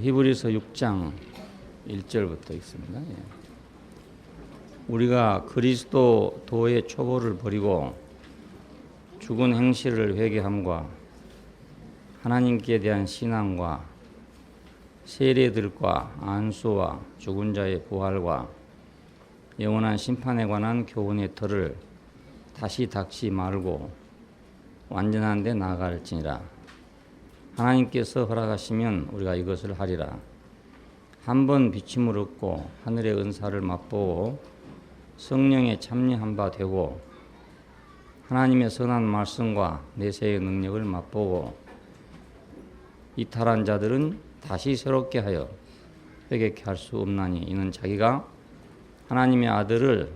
히브리서 6장 1절부터 있습니다. 우리가 그리스도 도의 초보를 버리고 죽은 행실을 회개함과 하나님께 대한 신앙과 세례들과 안수와 죽은 자의 부활과 영원한 심판에 관한 교훈의 틀을 다시 닦지 말고 완전한 데 나아갈지니라. 하나님께서 허락하시면 우리가 이것을 하리라. 한 번 비침을 얻고 하늘의 은사를 맛보고 성령에 참여한 바 되고 하나님의 선한 말씀과 내세의 능력을 맛보고 이탈한 자들은 다시 새롭게 하여 회개케 할 수 없나니 이는 자기가 하나님의 아들을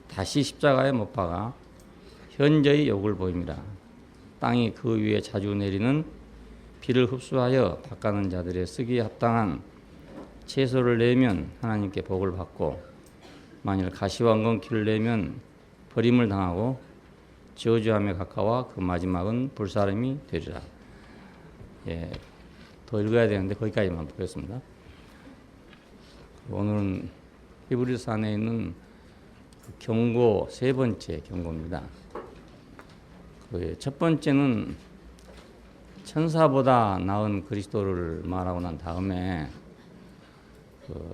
다시 십자가에 못 박아 현저히 욕을 보입니다. 땅이 그 위에 자주 내리는 비를 흡수하여 닦아는 자들의 쓰기에 합당한 채소를 내면 하나님께 복을 받고 만일 가시와 엉겅퀴를 내면 버림을 당하고 저주함에 가까워 그 마지막은 불사름이 되리라. 더 읽어야 되는데 거기까지만 보겠습니다. 오늘은 히브리서 안에 있는 경고 세 번째 경고입니다. 첫 번째는 천사보다 나은 그리스도를 말하고 난 다음에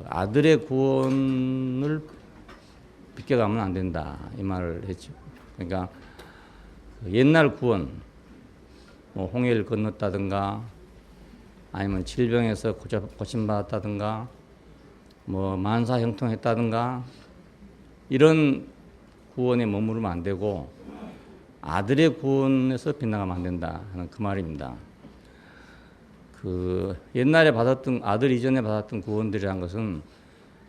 아들의 구원을 비껴가면 안 된다 이 말을 했죠. 그러니까 옛날 구원, 홍해를 건넜다든가 아니면 질병에서 고침받았다든가 만사 형통했다든가 이런 구원에 머무르면 안 되고 아들의 구원에서 빗나가면 안 된다 하는 그 말입니다. 옛날에 받았던 아들 이전에 받았던 구원들이란 것은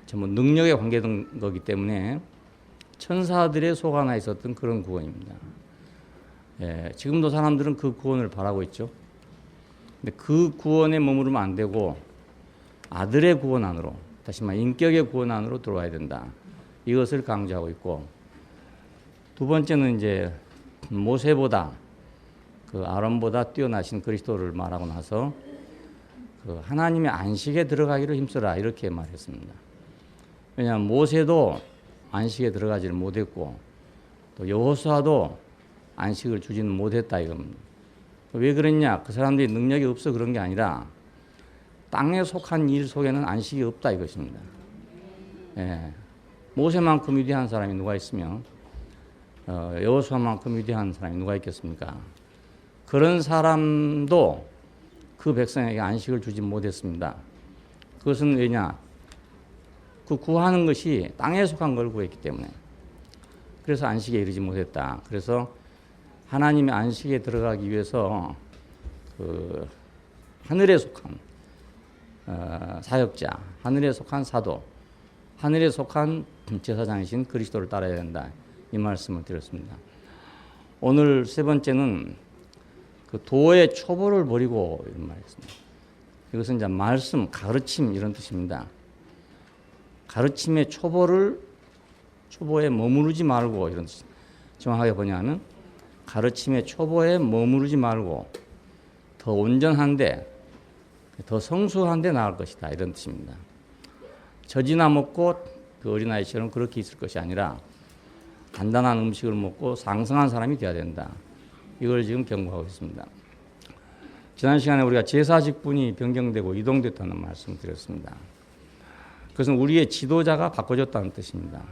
전부 능력에 관계된 거기 때문에 천사들의 속아나 있었던 그런 구원입니다. 지금도 사람들은 그 구원을 바라고 있죠. 근데 그 구원에 머무르면 안 되고 아들의 구원 안으로, 다시 말해 인격의 구원 안으로 들어와야 된다. 이것을 강조하고 있고, 두 번째는 이제 모세보다 아론보다 뛰어나신 그리스도를 말하고 나서 하나님의 안식에 들어가기를 힘써라 이렇게 말했습니다. 왜냐하면 모세도 안식에 들어가지를 못했고 또 여호수아도 안식을 주지는 못했다 이겁니다. 왜 그랬냐? 그 사람들이 능력이 없어 그런 게 아니라 땅에 속한 일 속에는 안식이 없다 이것입니다. 모세만큼 위대한 사람이 누가 있으며 여호수아만큼 위대한 사람이 누가 있겠습니까? 그런 사람도 그 백성에게 안식을 주지 못했습니다. 그것은 왜냐? 그 구하는 것이 땅에 속한 걸 구했기 때문에. 그래서 안식에 이르지 못했다. 그래서 하나님의 안식에 들어가기 위해서 하늘에 속한 사역자, 하늘에 속한 사도, 하늘에 속한 제사장이신 그리스도를 따라야 된다. 이 말씀을 드렸습니다. 오늘 세 번째는 도의 초보를 버리고 이런 말이었습니다. 이것은 이제 말씀, 가르침 이런 뜻입니다. 가르침의 초보에 머무르지 말고 이런 뜻. 정확하게 뭐냐면 가르침의 초보에 머무르지 말고 더 온전한데, 더 성수한데 나을 것이다 이런 뜻입니다. 젖이나 먹고 그 어린아이처럼 그렇게 있을 것이 아니라 간단한 음식을 먹고 상승한 사람이 되어야 된다. 이걸 지금 경고하고 있습니다. 지난 시간에 우리가 제사 직분이 변경되고 이동됐다는 말씀을 드렸습니다. 그것은 우리의 지도자가 바꿔졌다는 뜻입니다.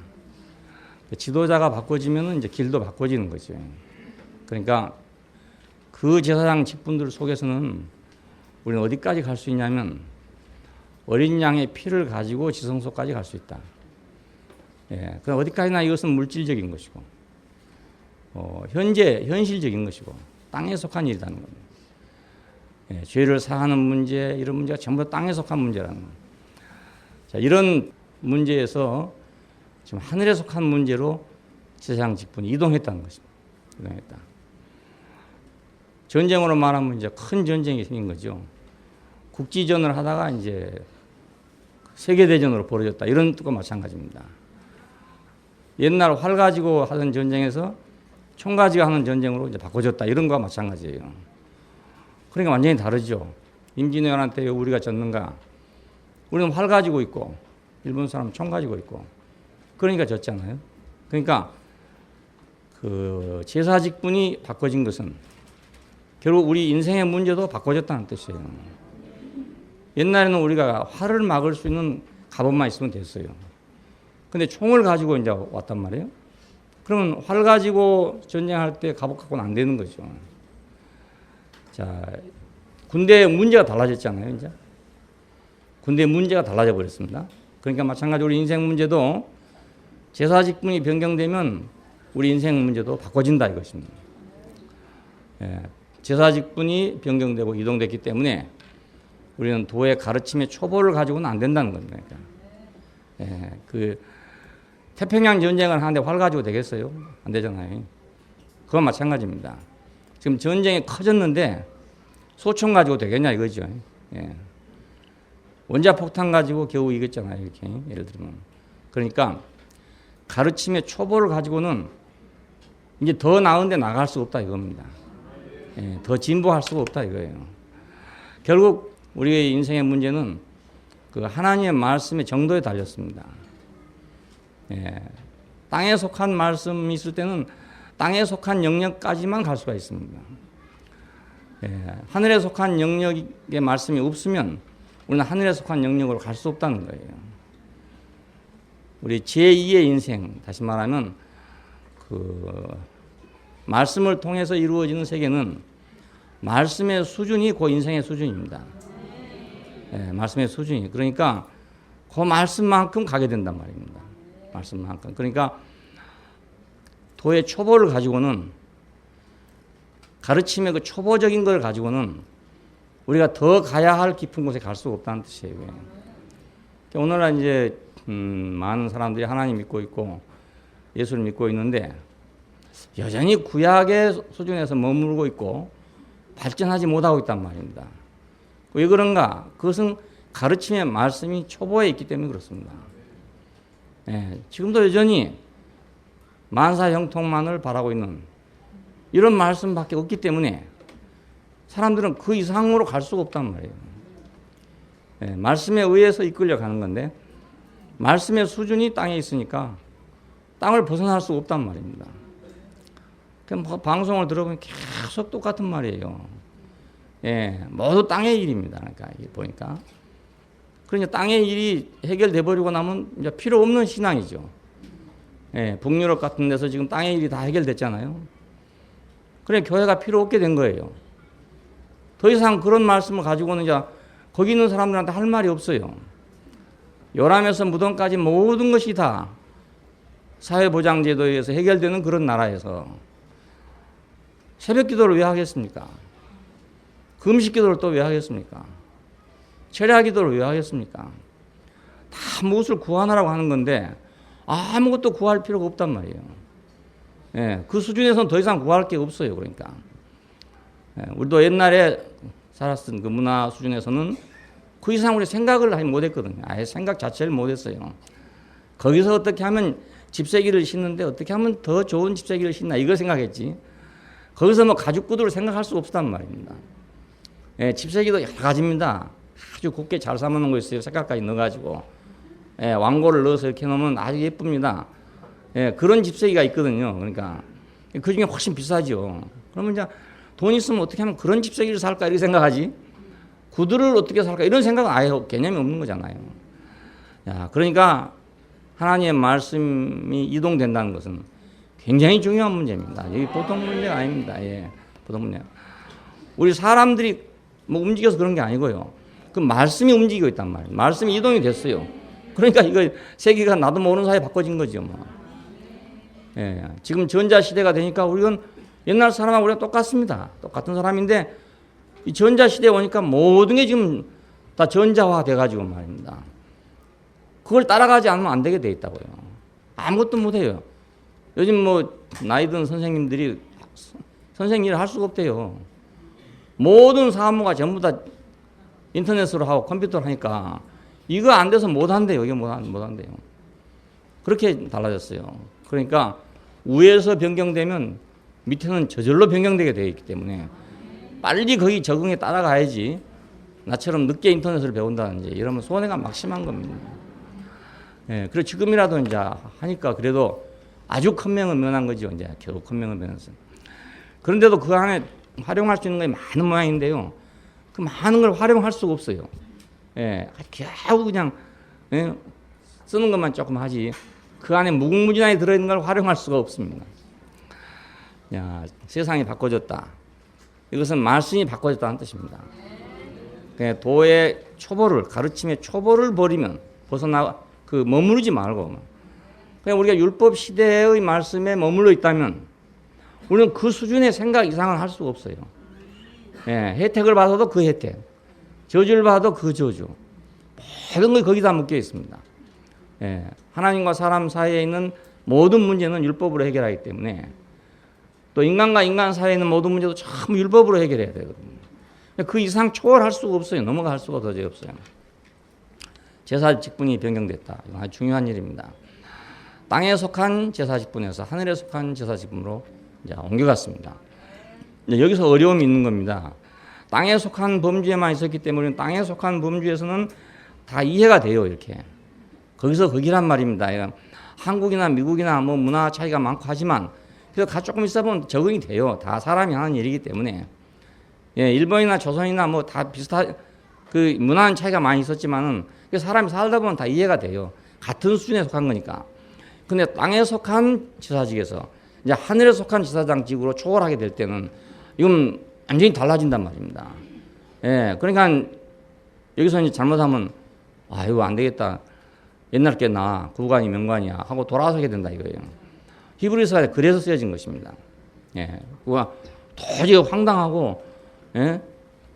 지도자가 바꿔지면 이제 길도 바꿔지는 거죠. 그러니까 그 제사장 직분들 속에서는 우리는 어디까지 갈 수 있냐면 어린 양의 피를 가지고 지성소까지 갈 수 있다. 그럼 어디까지나 이것은 물질적인 것이고, 현실적인 것이고, 땅에 속한 일이라는 겁니다. 죄를 사하는 문제, 이런 문제가 전부 땅에 속한 문제라는 겁니다. 자, 이런 문제에서 지금 하늘에 속한 문제로 제사장 직분이 이동했다는 것입니다. 이동했다. 전쟁으로 말하면 이제 큰 전쟁이 생긴 거죠. 국지전을 하다가 이제 세계대전으로 벌어졌다. 이런 뜻과 마찬가지입니다. 옛날 활 가지고 하던 전쟁에서 총 가지고 하는 전쟁으로 이제 바꿔졌다. 이런 거와 마찬가지예요. 그러니까 완전히 다르죠. 임진왜란한테 왜 우리가 졌는가? 우리는 활 가지고 있고 일본 사람은 총 가지고 있고 그러니까 졌잖아요. 그러니까 그 제사직분이 바꿔진 것은 결국 우리 인생의 문제도 바꿔졌다는 뜻이에요. 옛날에는 우리가 활을 막을 수 있는 갑옷만 있으면 됐어요. 근데 총을 가지고 이제 왔단 말이에요. 그러면 활 가지고 전쟁할 때 갑옷 갖고는 안 되는 거죠. 자, 군대의 문제가 달라졌잖아요, 이제. 군대의 문제가 달라져 버렸습니다. 그러니까 마찬가지로 우리 인생 문제도 제사직분이 변경되면 우리 인생 문제도 바꿔진다 이것입니다. 예, 제사직분이 변경되고 이동됐기 때문에 우리는 도의 가르침의 초보를 가지고는 안 된다는 겁니다. 그러니까. 예, 그 태평양 전쟁을 하는데 활 가지고 되겠어요? 안 되잖아요. 그건 마찬가지입니다. 지금 전쟁이 커졌는데 소총 가지고 되겠냐 이거죠. 예. 원자폭탄 가지고 겨우 이겼잖아요. 이렇게 예를 들면. 그러니까 가르침의 초보를 가지고는 이제 더 나은 데 나갈 수 없다 이겁니다. 예, 더 진보할 수가 없다 이거예요. 결국 우리의 인생의 문제는 그 하나님의 말씀의 정도에 달렸습니다. 예, 땅에 속한 말씀이 있을 때는 땅에 속한 영역까지만 갈 수가 있습니다. 예, 하늘에 속한 영역의 말씀이 없으면 우리는 하늘에 속한 영역으로 갈 수 없다는 거예요. 우리 제2의 인생, 다시 말하면 그 말씀을 통해서 이루어지는 세계는 말씀의 수준이 그 인생의 수준입니다. 예, 말씀의 수준이. 그러니까 그 말씀만큼 가게 된단 말입니다. 말씀만큼. 그러니까 도의 초보를 가지고는 가르침의 그 초보적인 걸 가지고는 우리가 더 가야 할 깊은 곳에 갈 수가 없다는 뜻이에요. 오늘날 이제 많은 사람들이 하나님 믿고 있고 예수를 믿고 있는데 여전히 구약의 수준에서 머무르고 있고 발전하지 못하고 있단 말입니다. 왜 그런가? 그것은 가르침의 말씀이 초보에 있기 때문에 그렇습니다. 예, 지금도 여전히 만사 형통만을 바라고 있는 이런 말씀밖에 없기 때문에 사람들은 그 이상으로 갈 수가 없단 말이에요. 예, 말씀에 의해서 이끌려 가는 건데 말씀의 수준이 땅에 있으니까 땅을 벗어날 수가 없단 말입니다. 방송을 들어보면 계속 똑같은 말이에요. 예, 모두 땅의 일입니다. 그러니까 보니까. 그러니까 땅의 일이 해결돼 버리고 나면 이제 필요 없는 신앙이죠. 예, 북유럽 같은 데서 지금 땅의 일이 다 해결됐잖아요. 그래 교회가 필요 없게 된 거예요. 더 이상 그런 말씀을 가지고는 이제 거기 있는 사람들한테 할 말이 없어요. 요람에서 무덤까지 모든 것이 다 사회보장제도에 의해서 해결되는 그런 나라에서 새벽 기도를 왜 하겠습니까? 금식 기도를 또 왜 하겠습니까? 철야 기도를 왜 하겠습니까? 다 무엇을 구하느라고 하는 건데 아무것도 구할 필요가 없단 말이에요. 예, 그 수준에서는 더 이상 구할 게 없어요. 그러니까. 예, 우리도 옛날에 살았던 그 문화 수준에서는 그 이상 우리 생각을 못 했거든요. 아예 생각 자체를 못 했어요. 거기서 어떻게 하면 집세기를 신는데 어떻게 하면 더 좋은 집세기를 신나 이걸 생각했지. 거기서 뭐 가죽구두를 생각할 수 없었단 말입니다. 예, 집세기도 여러 가지입니다. 아주 곱게 잘 삶아놓은 거 있어요. 색깔까지 넣어가지고. 예, 왕고를 넣어서 이렇게 놓으면 아주 예쁩니다. 예, 그런 집세기가 있거든요. 그러니까 그 중에 훨씬 비싸죠. 그러면 이제 돈 있으면 어떻게 하면 그런 집세기를 살까 이렇게 생각하지. 구두를 어떻게 살까 이런 생각은 아예 개념이 없는 거잖아요. 야, 그러니까 하나님의 말씀이 이동된다는 것은 굉장히 중요한 문제입니다. 여기 보통 문제가 아닙니다. 예, 보통 문제. 우리 사람들이 뭐 움직여서 그런 게 아니고요. 그 말씀이 움직이고 있단 말이에요. 말씀이 이동이 됐어요. 그러니까 이거 세계가 나도 모르는 사이에 바꿔진 거죠. 뭐. 예, 지금 전자시대가 되니까 우리는 옛날 사람하고 우리가 똑같습니다. 똑같은 사람인데 이 전자시대에 오니까 모든 게 지금 다 전자화 돼가지고 말입니다. 그걸 따라가지 않으면 안 되게 돼 있다고요. 아무것도 못해요. 요즘 뭐 나이 든 선생님들이 선생 일을 할 수가 없대요. 모든 사무가 전부 다 인터넷으로 하고 컴퓨터로 하니까 이거 안 돼서 못 한대요. 이게 못 한대요. 그렇게 달라졌어요. 그러니까 위에서 변경되면 밑에는 저절로 변경되게 되어 있기 때문에 빨리 거기 적응에 따라가야지 나처럼 늦게 인터넷을 배운다든지 이러면 손해가 막 심한 겁니다. 예, 그리고 지금이라도 이제 하니까 그래도 아주 큰 명은 면한 거죠. 이제 겨우 큰 명은 면했어요. 그런데도 그 안에 활용할 수 있는 게 많은 모양인데요. 그 많은 걸 활용할 수가 없어요. 예, 겨우 그냥 예, 쓰는 것만 조금 하지. 그 안에 무궁무진하게 들어있는 걸 활용할 수가 없습니다. 야, 세상이 바꿔졌다. 이것은 말씀이 바꿔졌다는 뜻입니다. 도의 초보를, 가르침의 초보를 버리면 머무르지 말고 그냥 우리가 율법 시대의 말씀에 머물러 있다면 우리는 그 수준의 생각 이상은 할 수가 없어요. 예, 혜택을 받아도 그 혜택, 저주를 받아도 그 저주, 모든 걸 거기다 묶여 있습니다. 예, 하나님과 사람 사이에 있는 모든 문제는 율법으로 해결하기 때문에 또 인간과 인간 사이에 있는 모든 문제도 전부 율법으로 해결해야 되거든요. 그 이상 초월할 수가 없어요. 넘어갈 수가 도저히 없어요. 제사 직분이 변경됐다. 이건 아주 중요한 일입니다. 땅에 속한 제사 직분에서 하늘에 속한 제사 직분으로 이제 옮겨갔습니다. 여기서 어려움이 있는 겁니다. 땅에 속한 범주에만 있었기 때문에 땅에 속한 범주에서는 다 이해가 돼요. 이렇게 거기서 거기란 말입니다. 한국이나 미국이나 뭐 문화 차이가 많고 하지만 그래서 조금 있어 보면 적응이 돼요. 다 사람이 하는 일이기 때문에. 예, 일본이나 조선이나 뭐 다 그 문화는 차이가 많이 있었지만은 사람이 살다 보면 다 이해가 돼요. 같은 수준에 속한 거니까. 근데 땅에 속한 제사직에서 이제 하늘에 속한 제사장직으로 초월하게 될 때는 이건 완전히 달라진단 말입니다. 예, 그러니까 여기서 이제 잘못하면 이거 안 되겠다. 옛날 게 나 구관이 명관이야 하고 돌아서게 된다 이거예요. 히브리서가 그래서 쓰여진 것입니다. 예, 그거 도저히 황당하고, 예?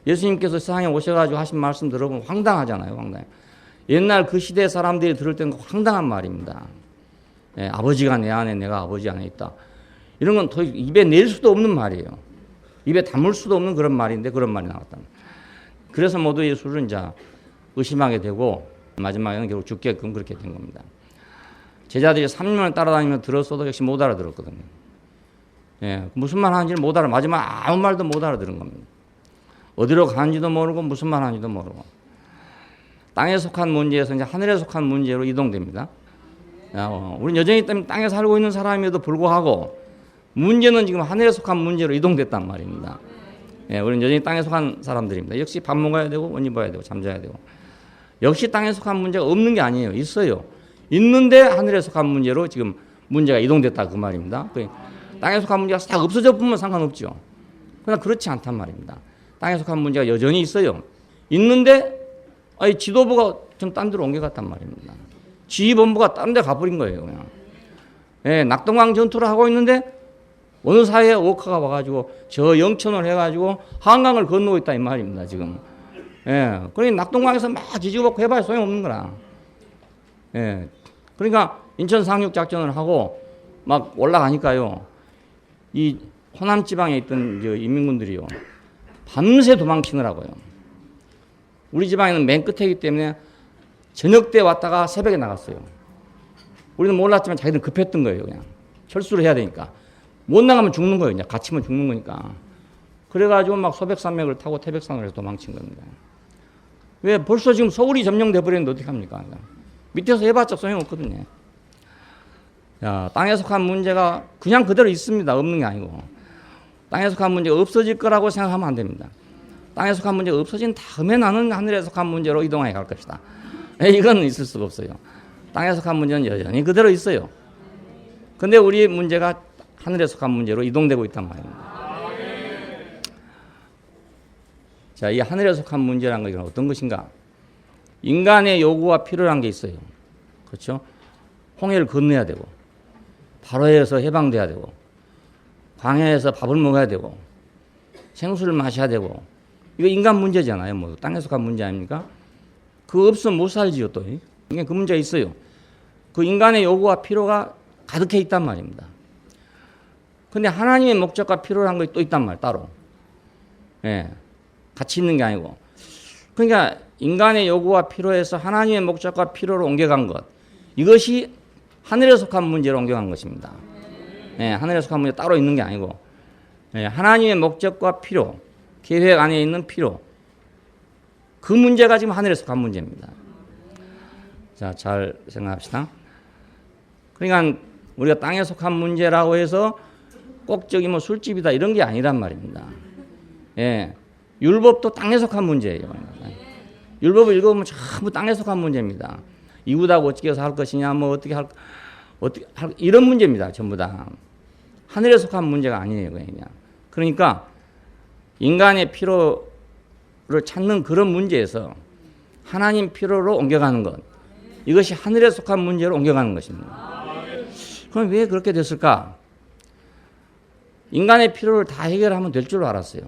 예수님께서 세상에 오셔가지고 하신 말씀 들어보면 황당하잖아요, 황당해. 옛날 그 시대 사람들이 들을 때는 황당한 말입니다. 예, 아버지가 내 안에 내가 아버지 안에 있다. 이런 건 더 입에 낼 수도 없는 말이에요. 입에 담을 수도 없는 그런 말인데 그런 말이 나왔다. 그래서 모두 예수를 이제 의심하게 되고 마지막에는 결국 죽게끔 그렇게 된 겁니다. 제자들이 3년을 따라다니며 들었어도 역시 못 알아들었거든요. 예, 무슨 말 하는지를 못 알아. 마지막 아무 말도 못 알아들은 겁니다. 어디로 가는지도 모르고 무슨 말 하는지도 모르고. 땅에 속한 문제에서 이제 하늘에 속한 문제로 이동됩니다. 우리는 여전히 땅에 살고 있는 사람임에도 불구하고 문제는 지금 하늘에 속한 문제로 이동됐단 말입니다. 예, 우리는 여전히 땅에 속한 사람들입니다. 역시 밥 먹어야 되고 옷 입어야 되고 잠자야 되고. 역시 땅에 속한 문제가 없는 게 아니에요. 있어요. 있는데 하늘에 속한 문제로 지금 문제가 이동됐다 그 말입니다. 땅에 속한 문제가 싹 없어져 보면 상관없죠. 그러나 그렇지 않단 말입니다. 땅에 속한 문제가 여전히 있어요. 있는데 지도부가 좀 딴 데로 옮겨갔단 말입니다. 지휘본부가 딴 데 가버린 거예요. 그냥. 예, 낙동강 전투를 하고 있는데 어느 사이에 오카가 와가지고 저 영천을 해가지고 한강을 건너고 있다 이 말입니다. 지금. 예, 그러니까 낙동강에서 막 지지고받고 해봐야 소용없는 거라. 예, 그러니까 인천 상륙 작전을 하고 막 올라가니까요. 이 호남 지방에 있던 인민군들이요. 밤새 도망치느라고요. 우리 지방에는 맨 끝에이기 때문에 저녁 때 왔다가 새벽에 나갔어요. 우리는 몰랐지만 자기들은 급했던 거예요. 그냥 철수를 해야 되니까. 못 나가면 죽는 거예요. 그냥 갇히면 죽는 거니까. 그래가지고 막 소백산맥을 타고 태백산을 해서 도망친 겁니다. 왜 벌써 지금 서울이 점령돼 버렸는데 어떻게 합니까? 밑에서 해봤자 소용없거든요. 야, 땅에 속한 문제가 그냥 그대로 있습니다. 없는 게 아니고. 땅에 속한 문제가 없어질 거라고 생각하면 안 됩니다. 땅에 속한 문제가 없어진 다음에 나는 하늘에 속한 문제로 이동해 갈 것이다. 이건 있을 수가 없어요. 땅에 속한 문제는 여전히 그대로 있어요. 근데 우리 문제가 하늘에 속한 문제로 이동되고 있단 말입니다. 자, 이 하늘에 속한 문제라는 것은 어떤 것인가? 인간의 요구와 필요한 게 있어요. 그렇죠? 홍해를 건너야 되고, 바로에서 해방돼야 되고, 광야에서 밥을 먹어야 되고, 생수를 마셔야 되고, 이거 인간 문제잖아요. 뭐 땅에 속한 문제 아닙니까? 그거 없으면 못 살지요 또. 이게 그 문제가 있어요. 그 인간의 요구와 필요가 가득해 있단 말입니다. 근데 하나님의 목적과 필요한 것이 또 있단 말이에요. 따로. 예, 같이 있는 게 아니고. 그러니까 인간의 요구와 필요에서 하나님의 목적과 필요로 옮겨간 것. 이것이 하늘에 속한 문제로 옮겨간 것입니다. 예, 하늘에 속한 문제 따로 있는 게 아니고. 예, 하나님의 목적과 필요, 계획 안에 있는 필요. 그 문제가 지금 하늘에 속한 문제입니다. 자, 잘 생각합시다. 그러니까 우리가 땅에 속한 문제라고 해서 꼭 저기 뭐 술집이다 이런 게 아니란 말입니다. 예, 율법도 땅에 속한 문제예요. 율법을 읽어보면 전부 땅에 속한 문제입니다. 이웃하고 어떻게 살 것이냐, 뭐 어떻게 할 이런 문제입니다. 전부 다 하늘에 속한 문제가 아니에요, 그냥. 그러니까 인간의 필요를 찾는 그런 문제에서 하나님 필요로 옮겨가는 것, 이것이 하늘에 속한 문제로 옮겨가는 것입니다. 그럼 왜 그렇게 됐을까? 인간의 필요를 다 해결하면 될 줄 알았어요.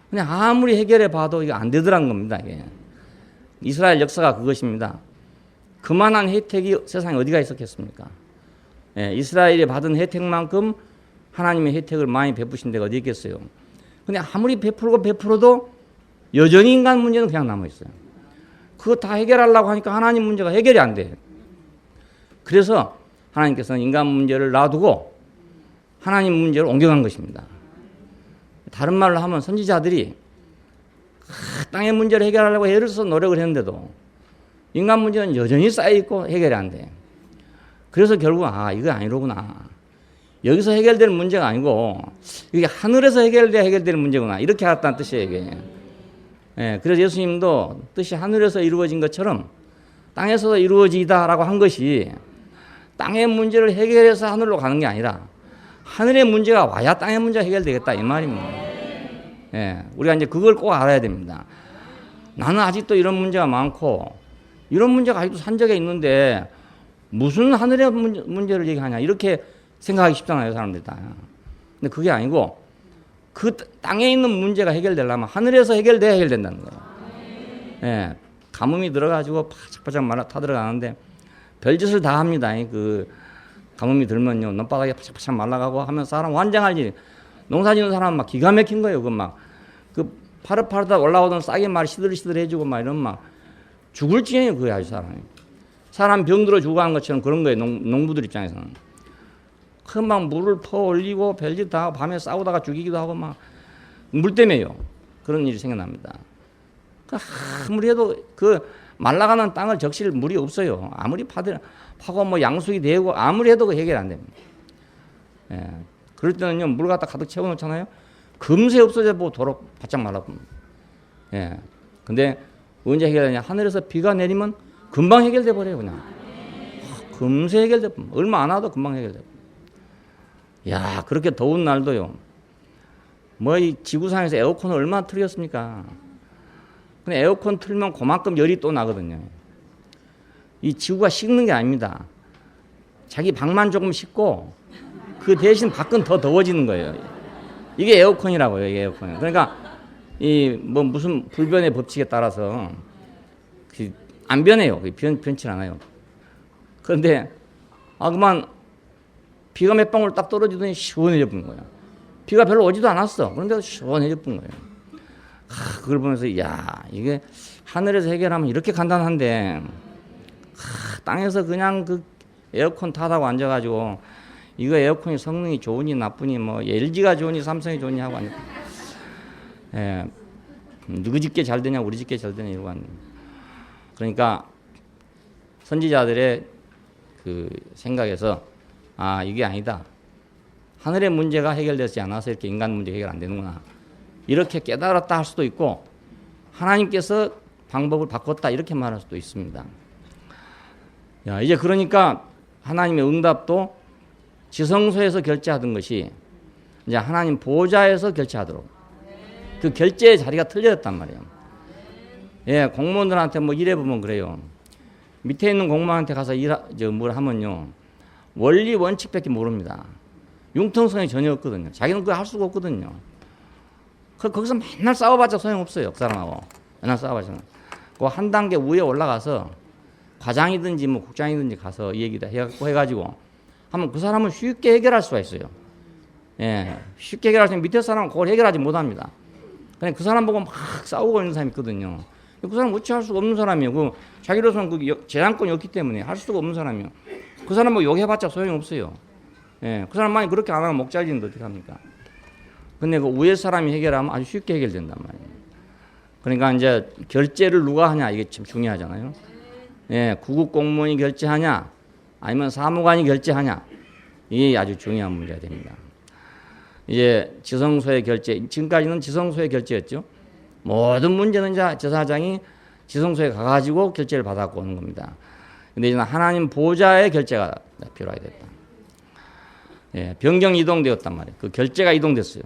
그냥 아무리 해결해 봐도 이게 안 되더란 겁니다. 이게. 이스라엘 역사가 그것입니다. 그만한 혜택이 세상에 어디가 있었겠습니까? 예, 이스라엘이 받은 혜택만큼 하나님의 혜택을 많이 베푸신 데가 어디 있겠어요? 근데 아무리 베풀어도 여전히 인간 문제는 그냥 남아있어요. 그거 다 해결하려고 하니까 하나님 문제가 해결이 안 돼. 그래서 하나님께서는 인간 문제를 놔두고 하나님 문제를 옮겨간 것입니다. 다른 말로 하면 선지자들이 땅의 문제를 해결하려고 애를 써서 노력을 했는데도 인간 문제는 여전히 쌓여있고 해결이 안 돼. 그래서 결국 이거 아니로구나. 여기서 해결될 문제가 아니고 이게 하늘에서 해결될 문제구나. 이렇게 알았다는 뜻이에요. 이게. 예, 그래서 예수님도 뜻이 하늘에서 이루어진 것처럼 땅에서도 이루어지다라고 한 것이 땅의 문제를 해결해서 하늘로 가는 게 아니라 하늘의 문제가 와야 땅의 문제가 해결되겠다 이 말입니다. 예, 우리가 이제 그걸 꼭 알아야 됩니다. 나는 아직도 이런 문제가 많고 이런 문제가 아직도 산적에 있는데 무슨 하늘의 문제를 얘기하냐 이렇게 생각하기 쉽잖아요, 사람들이 다. 근데 그게 아니고 그 땅에 있는 문제가 해결되려면 하늘에서 해결된다는 거예요. 예, 가뭄이 들어가지고 바짝바짝 타들어가는데 별짓을 다 합니다. 그 가뭄이 들면요, 논바닥에 바짝바짝 말라가고 하면 사람 환장하지. 농사 짓는 사람은 막 기가 막힌 거예요. 그 파릇파릇하다 올라오던 싹이 막 시들시들해지고 막 이런 막 죽을 지경이에요, 그게 아주 사람이. 사람 병들어 죽어가는 것처럼 그런 거예요, 농부들 입장에서는. 막 물을 퍼 올리고 별짓 다 하고 밤에 싸우다가 죽이기도 하고 막 물 때문에요. 그런 일이 생겨납니다. 아무리 해도 그 말라가는 땅을 적실 물이 없어요. 아무리 파고 뭐 양수기 되고 아무리 해도 그 해결 안 됩니다. 예. 그럴 때는요, 물 갖다 가득 채워놓잖아요. 금세 없어져 보고 도로 바짝 말라봅니다. 예. 근데 언제 해결되냐? 하늘에서 비가 내리면 금방 해결돼 버려요, 그냥. 금세 해결돼. 얼마 안 와도 금방 해결돼. 야, 그렇게 더운 날도요. 뭐 이 지구상에서 에어컨을 얼마나 틀겠습니까? 근데 에어컨 틀면 그만큼 열이 또 나거든요. 이 지구가 식는 게 아닙니다. 자기 방만 조금 식고 그 대신 밖은 더 더워지는 거예요. 이게 에어컨이라고요, 이게 에어컨. 그러니까 이 뭐 무슨 불변의 법칙에 따라서 안 변해요. 변치 않아요. 그런데 그만 비가 몇 방울 딱 떨어지더니 시원해져 본 거예요. 비가 별로 오지도 않았어. 그런데도 시원해져 본 거예요. 그걸 보면서 야, 이게 하늘에서 해결하면 이렇게 간단한데 땅에서 그냥 그 에어컨 타다고 앉아가지고 이거 에어컨이 성능이 좋으니 나쁘니 뭐 LG가 좋으니 삼성이 좋으니 하고 앉아. 예, 누구 집게 잘 되냐 우리 집게 잘 되냐 이러고 앉아. 그러니까 선지자들의 그 생각에서 이게 아니다. 하늘의 문제가 해결되지 않아서 이렇게 인간 문제 해결 안 되는구나. 이렇게 깨달았다 할 수도 있고 하나님께서 방법을 바꿨다 이렇게 말할 수도 있습니다. 야, 이제 그러니까 하나님의 응답도 지성소에서 결제하던 것이 이제 하나님 보좌에서 결제하도록 그 결제의 자리가 틀려졌단 말이에요. 예, 공무원들한테 뭐 일해보면 그래요. 밑에 있는 공무원한테 가서 뭘 하면요. 원리 원칙밖에 모릅니다. 융통성이 전혀 없거든요. 자기는 그거 할 수가 없거든요. 거기서 맨날 싸워봤자 소용없어요. 그 사람하고. 맨날 싸워봤자. 그 한 단계 위에 올라가서 과장이든지 뭐 국장이든지 가서 이 얘기다 해가지고 하면 그 사람은 쉽게 해결할 수가 있어요. 예, 쉽게 해결할 수 있는 밑에 사람은 그걸 해결하지 못합니다. 그냥 그 사람 보고 막 싸우고 있는 사람이 있거든요. 그 사람 어찌 할 수가 없는 사람이에요. 자기로서는 그 제한권이 없기 때문에 할 수가 없는 사람이에요. 그 사람 뭐 욕해봤자 소용이 없어요. 예, 그 사람만이 그렇게 안 하면 목 잘리는데 어떻게 합니까? 근데 그 위에 사람이 해결하면 아주 쉽게 해결된단 말이에요. 그러니까 이제 결제를 누가 하냐 이게 참 중요하잖아요. 예, 구급 공무원이 결제하냐 아니면 사무관이 결제하냐 이게 아주 중요한 문제가 됩니다. 이제 지성소의 결제, 지금까지는 지성소의 결제였죠. 모든 문제는 이제 제사장이 지성소에 가가지고 결제를 받아갖고 오는 겁니다. 근데 이제 하나님 보좌의 결제가 필요하게 됐다. 예, 변경 이동되었단 말이에요. 그 결제가 이동됐어요.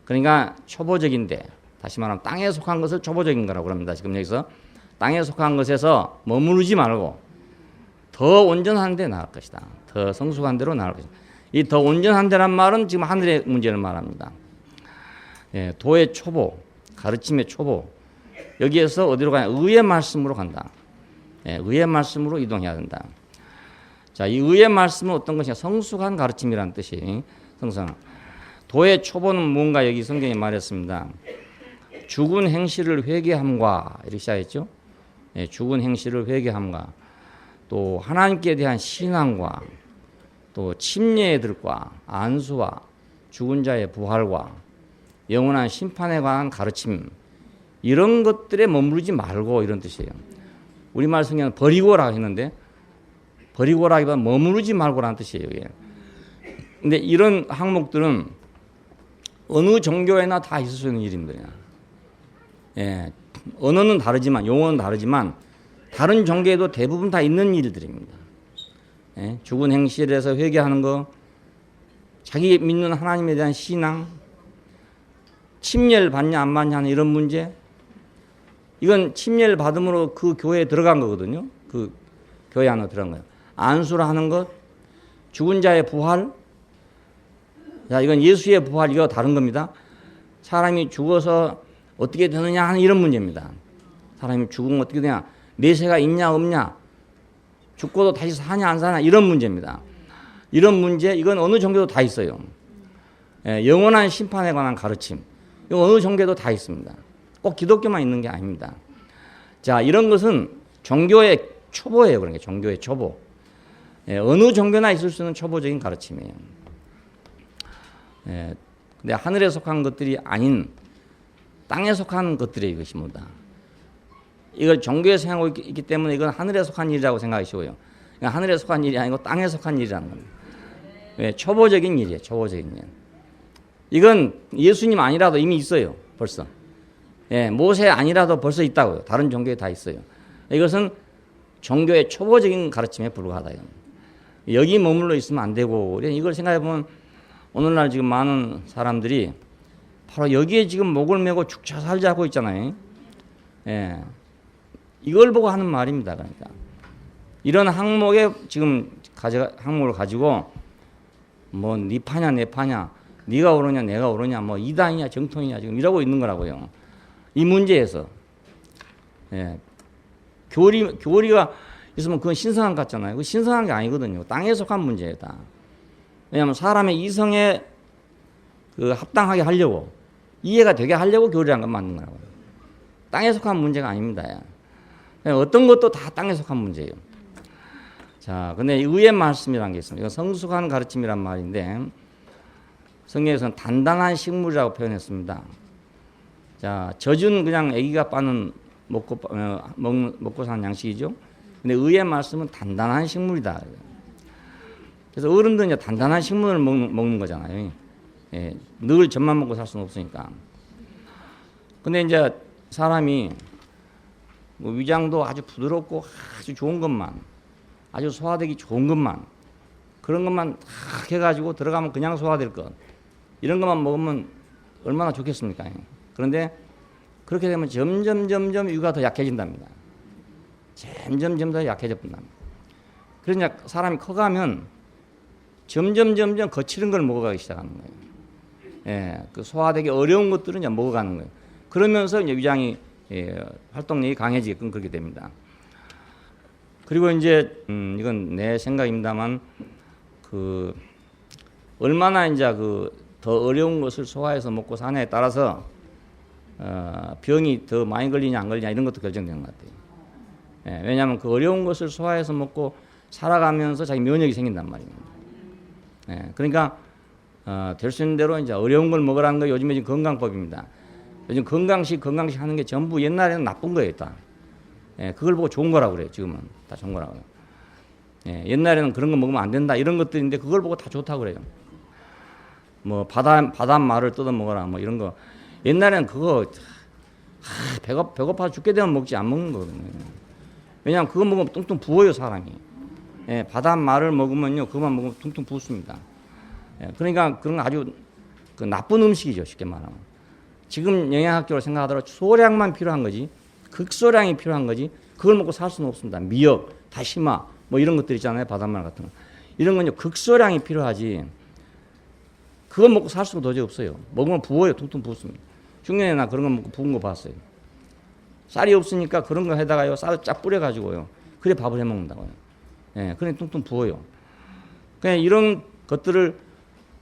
그러니까 초보적인데, 다시 말하면 땅에 속한 것을 초보적인 거라고 합니다. 지금 여기서 땅에 속한 것에서 머무르지 말고 더 온전한 데 나갈 것이다. 더 성숙한 데로 나갈 것이다. 이 더 온전한 데란 말은 지금 하늘의 문제를 말합니다. 예, 도의 초보, 가르침의 초보. 여기에서 어디로 가냐? 의의 말씀으로 간다. 예, 의의 말씀으로 이동해야 된다. 자, 이 의의 말씀은 어떤 것이냐? 성숙한 가르침이라는 뜻이 성숙한. 도의 초보는 뭔가 여기 성경에 말했습니다. 죽은 행실을 회개함과 이렇게 시작했죠. 예, 죽은 행실을 회개함과 또 하나님께 대한 신앙과 또 침례들과 안수와 죽은 자의 부활과 영원한 심판에 관한 가르침 이런 것들에 머무르지 말고 이런 뜻이에요. 우리말 성경은 버리고라 했는데 버리고라기보다 머무르지 말고라는 뜻이에요. 이게. 근데 이런 항목들은 어느 종교에나 다 있을 수 있는 일입니다. 예, 언어는 다르지만 용어는 다르지만 다른 종교에도 대부분 다 있는 일들입니다. 예, 죽은 행실에서 회개하는 거, 자기 믿는 하나님에 대한 신앙, 침례를 받냐 안 받냐 하는 이런 문제, 이건 침례를 받음으로 그 교회에 들어간 거거든요. 그 교회 안으로 들어간 거예요. 안수를 하는 것, 죽은 자의 부활, 자, 이건 예수의 부활, 이거 다른 겁니다. 사람이 죽어서 어떻게 되느냐 하는 이런 문제입니다. 사람이 죽으면 어떻게 되냐, 내세가 있냐 없냐, 죽고도 다시 사냐 안 사냐 이런 문제입니다. 이런 문제, 이건 어느 종교도 다 있어요. 예, 영원한 심판에 관한 가르침, 이건 어느 종교도 다 있습니다. 꼭 기독교만 있는 게 아닙니다. 자, 이런 것은 종교의 초보예요. 그러니까 종교의 초보. 예, 어느 종교나 있을 수 있는 초보적인 가르침이에요. 예, 근데 하늘에 속한 것들이 아닌 땅에 속한 것들이 이것이 뭐다. 이걸 종교에 생각하고 있기 때문에 이건 하늘에 속한 일이라고 생각이 쉬워요. 그러니까 하늘에 속한 일이 아니고 땅에 속한 일이라는 겁니다. 예, 초보적인 일이에요. 초보적인 일. 이건 예수님 아니라도 이미 있어요. 벌써. 예, 모세 아니라도 벌써 있다고요. 다른 종교에 다 있어요. 이것은 종교의 초보적인 가르침에 불과하다. 여기 머물러 있으면 안 되고, 이걸 생각해 보면 오늘날 지금 많은 사람들이 바로 여기에 지금 목을 메고 죽자 살자 하고 있잖아요. 예, 이걸 보고 하는 말입니다. 그러니까 이런 항목에 지금 항목을 가지고 뭐 네 파냐 내 파냐, 네가 옳으냐 내가 옳으냐, 뭐 이단이냐 정통이냐 지금 이러고 있는 거라고요. 이 문제에서 예, 교리가 있으면 그건 신성한 것 같잖아요. 그 신성한 게 아니거든요. 땅에 속한 문제예요. 다. 왜냐하면 사람의 이성에 그 합당하게 하려고, 이해가 되게 하려고 교리란 건 맞는 거라고요. 땅에 속한 문제가 아닙니다. 어떤 것도 다 땅에 속한 문제예요. 자, 근데 의의 말씀이라는 게 있습니다. 이건 성숙한 가르침이란 말인데 성경에서는 단단한 식물이라고 표현했습니다. 자, 젖은 그냥 아기가 빠는 먹고 사는 양식이죠. 근데 의의 말씀은 단단한 식물이다. 그래서 어른들은 이제 단단한 식물을 먹는 거잖아요. 예, 늘 젖만 먹고 살 수는 없으니까. 근데 이제 사람이 뭐 위장도 아주 부드럽고 아주 좋은 것만, 아주 소화되기 좋은 것만, 그런 것만 딱 해가지고 들어가면 그냥 소화될 것, 이런 것만 먹으면 얼마나 좋겠습니까? 그런데 그렇게 되면 점점 위가 더 약해진답니다. 점점 더 약해져 본답니다. 그러니까 사람이 커가면 점점 거칠은 걸 먹어가기 시작하는 거예요. 예, 그 소화되기 어려운 것들은 이제 먹어가는 거예요. 그러면서 이제 위장이 활동력이 강해지게끔 그렇게 됩니다. 그리고 이제 이건 내 생각입니다만 그 얼마나 이제 그 더 어려운 것을 소화해서 먹고 사냐에 따라서 병이 더 많이 걸리냐 안 걸리냐 이런 것도 결정되는 것 같아요. 예, 왜냐하면 그 어려운 것을 소화해서 먹고 살아가면서 자기 면역이 생긴단 말입니다. 예, 그러니까 될 수 있는 대로 이제 어려운 걸 먹으라는 거 요즘에 지금 건강법입니다. 요즘 건강식 하는 게 전부 옛날에는 나쁜 거예요, 다. 예, 그걸 보고 좋은 거라고 그래요. 지금은 다 좋은 거라고 그래요. 예, 옛날에는 그런 거 먹으면 안 된다 이런 것들인데 그걸 보고 다 좋다고 그래요. 뭐 바닷말을 뜯어 먹어라 뭐 이런 거. 옛날에는 그거 배고파 죽게 되면 먹지 안 먹는 거거든요. 왜냐하면 그거 먹으면 뚱뚱 부어요 사람이. 예, 바닷말을 먹으면요 그것만 먹으면 뚱뚱 부습니다. 예, 그러니까 그런 거 아주 그 나쁜 음식이죠 쉽게 말하면. 지금 영양학적으로 생각하더라도 소량만 필요한 거지 극소량이 필요한 거지 그걸 먹고 살 수는 없습니다. 미역, 다시마 뭐 이런 것들 있잖아요 바닷말 같은 거. 이런 건요 극소량이 필요하지 그거 먹고 살 수가 도저히 없어요. 먹으면 부어요. 퉁퉁 부었습니다. 중년에 나 그런 거 먹고 부은 거 봤어요. 쌀이 없으니까 그런 거 해다가요 쌀을 쫙 뿌려가지고요 그래 밥을 해 먹는다고요. 예, 그래 퉁퉁 부어요. 그냥 이런 것들을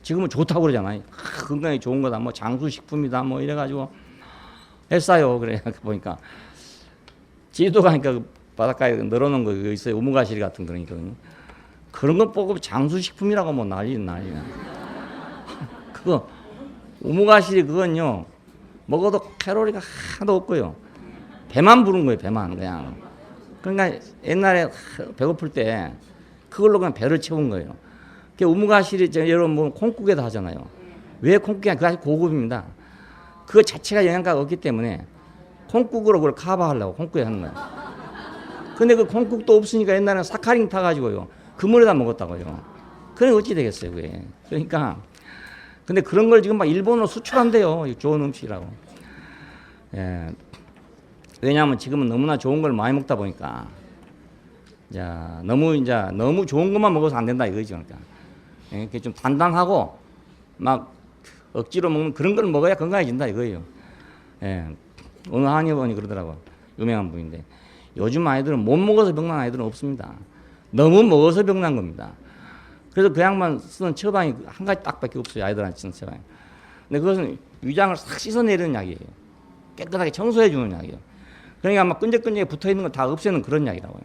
지금은 좋다고 그러잖아요. 건강에 좋은 거다, 뭐 장수식품이다, 뭐 이래가지고 했어요. 그래 보니까 지도 가니까 그 바닷가에 늘어놓은 거 있어요. 우무가시리 같은 그러니까 그런 거 보고 장수식품이라고 뭐 난리나. 그거 우무가시리 그건요 먹어도 칼로리가 하나도 없고요. 배만 부른 거예요. 배만 그냥. 그러니까 옛날에 배고플 때 그걸로 그냥 배를 채운 거예요. 우무가시리 여러분 뭐 콩국에다 하잖아요. 왜 콩국이 그게 아주 고급입니다. 그거 자체가 영양가가 없기 때문에 콩국으로 그걸 커버하려고 콩국에 하는 거예요. 근데 그 콩국도 없으니까 옛날에는 사카린 타가지고요 그 물에다 먹었다고요. 그래 어찌 되겠어요 그게. 그러니까 근데 그런 걸 지금 막 일본으로 수출한대요. 좋은 음식이라고. 예. 왜냐하면 지금은 너무나 좋은 걸 많이 먹다 보니까 자 너무 좋은 것만 먹어서 안 된다 이거죠. 그러니까 예, 좀 단단하고 막 억지로 먹는 그런 걸 먹어야 건강해진다 이거예요. 예. 어느 한의원이 그러더라고. 유명한 분인데 요즘 아이들은 못 먹어서 병난 아이들은 없습니다. 너무 먹어서 병난 겁니다. 그래서 그 양반 쓰는 처방이 한 가지 딱밖에 없어요. 아이들한테 쓰는 처방이. 근데 그것은 위장을 싹 씻어내리는 약이에요. 깨끗하게 청소해주는 약이에요. 그러니까 막 끈적끈적에 붙어있는 거 다 없애는 그런 약이라고요.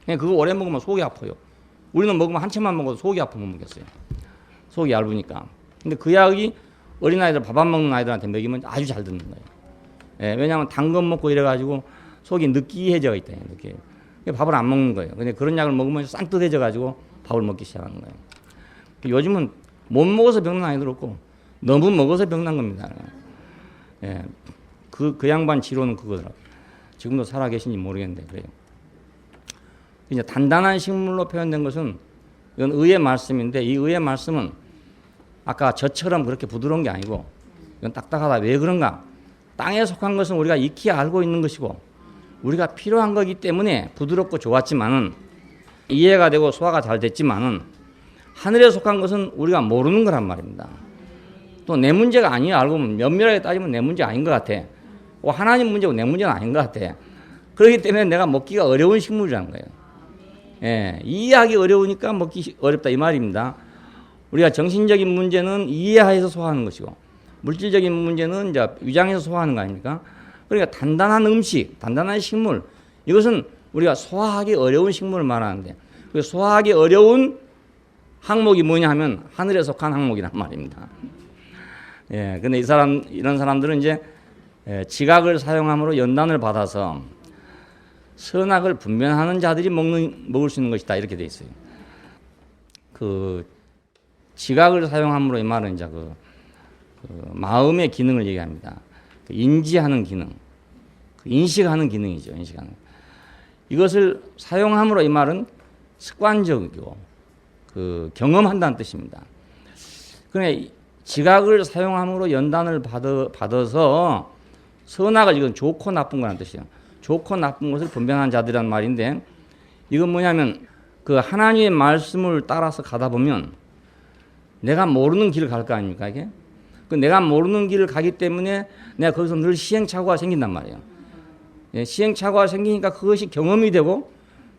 그냥 그거 오래 먹으면 속이 아파요. 우리는 먹으면 한 채만 먹어도 속이 아프면 못 먹겠어요. 속이 얇으니까. 근데 그 약이 어린아이들 밥 안 먹는 아이들한테 먹이면 아주 잘 듣는 거예요. 예, 왜냐하면 단 거 먹고 이래가지고 속이 느끼해져 있다. 느끼해. 밥을 안 먹는 거예요. 근데 그런 약을 먹으면 쌍뜻해져가지고 밥을 먹기 시작하는 거예요. 요즘은 못 먹어서 병난 아이들 없고 너무 먹어서 병난 겁니다. 예, 그 양반 치료는 그거더라고요. 지금도 살아계신지 모르겠는데 그래요. 이제 단단한 식물로 표현된 것은 이건 의의 말씀인데 이 의의 말씀은 아까 저처럼 그렇게 부드러운 게 아니고 이건 딱딱하다. 왜 그런가? 땅에 속한 것은 우리가 익히 알고 있는 것이고 우리가 필요한 거기 때문에 부드럽고 좋았지만은 이해가 되고 소화가 잘 됐지만은 하늘에 속한 것은 우리가 모르는 거란 말입니다. 또 내 문제가 아니야. 알고 보면 면밀하게 따지면 내 문제 아닌 것 같아. 하나님 문제고 내 문제는 아닌 것 같아. 그렇기 때문에 내가 먹기가 어려운 식물이라는 거예요. 예, 이해하기 어려우니까 먹기 어렵다 이 말입니다. 우리가 정신적인 문제는 이해해서 소화하는 것이고 물질적인 문제는 이제 위장에서 소화하는 거 아닙니까? 그러니까 단단한 음식, 단단한 식물 이것은 우리가 소화하기 어려운 식물을 말하는데 그 소화하기 어려운 항목이 뭐냐 하면 하늘에 속한 항목이란 말입니다. 예, 근데 이런 사람들은 이제 지각을 사용함으로 연단을 받아서 선악을 분별하는 자들이 먹을 수 있는 것이다 이렇게 돼 있어요. 그 지각을 사용함으로 이 말은 이제 그 마음의 기능을 얘기합니다. 그 인지하는 기능, 그 인식하는 기능이죠. 인식하는. 이것을 사용함으로 이 말은 습관적이고 그 경험한다는 뜻입니다. 그러니까 지각을 사용함으로 연단을 받아서 선악을 이건 좋고 나쁜 거라는 뜻이에요. 좋고 나쁜 것을 분별하는 자들이란 말인데 이건 뭐냐면 그 하나님의 말씀을 따라서 가다 보면 내가 모르는 길을 갈 거 아닙니까 이게? 그 내가 모르는 길을 가기 때문에 내가 거기서 늘 시행착오가 생긴단 말이에요. 예, 시행착오가 생기니까 그것이 경험이 되고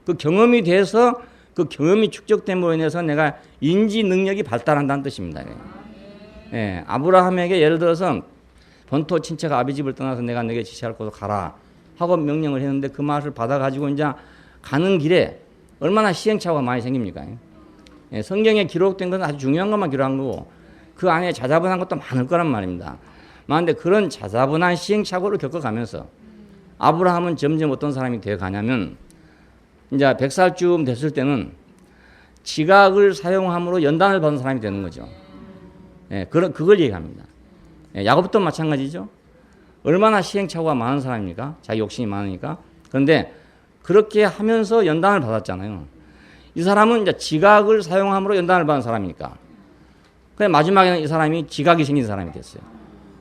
그 경험이 돼서 그 경험이 축적됨으로 인해서 내가 인지 능력이 발달한다는 뜻입니다. 예, 아브라함에게 예를 들어서 본토 친척 아비 집을 떠나서 내가 너에게 지시할 곳으로 가라 하고 명령을 했는데 그 말을 받아가지고 이제 가는 길에 얼마나 시행착오가 많이 생깁니까? 예, 성경에 기록된 것은 아주 중요한 것만 기록한 거고 그 안에 자자분한 것도 많을 거란 말입니다. 그런데 그런 자자분한 시행착오를 겪어가면서 아브라함은 점점 어떤 사람이 되어 가냐면 이제 100살쯤 됐을 때는 지각을 사용함으로 연단을 받은 사람이 되는 거죠. 예, 그걸 얘기합니다. 예, 야곱도 마찬가지죠. 얼마나 시행착오가 많은 사람입니까? 자기 욕심이 많으니까. 그런데 그렇게 하면서 연단을 받았잖아요. 이 사람은 이제 지각을 사용함으로 연단을 받은 사람이니까. 그래 마지막에는 이 사람이 지각이 생긴 사람이 됐어요.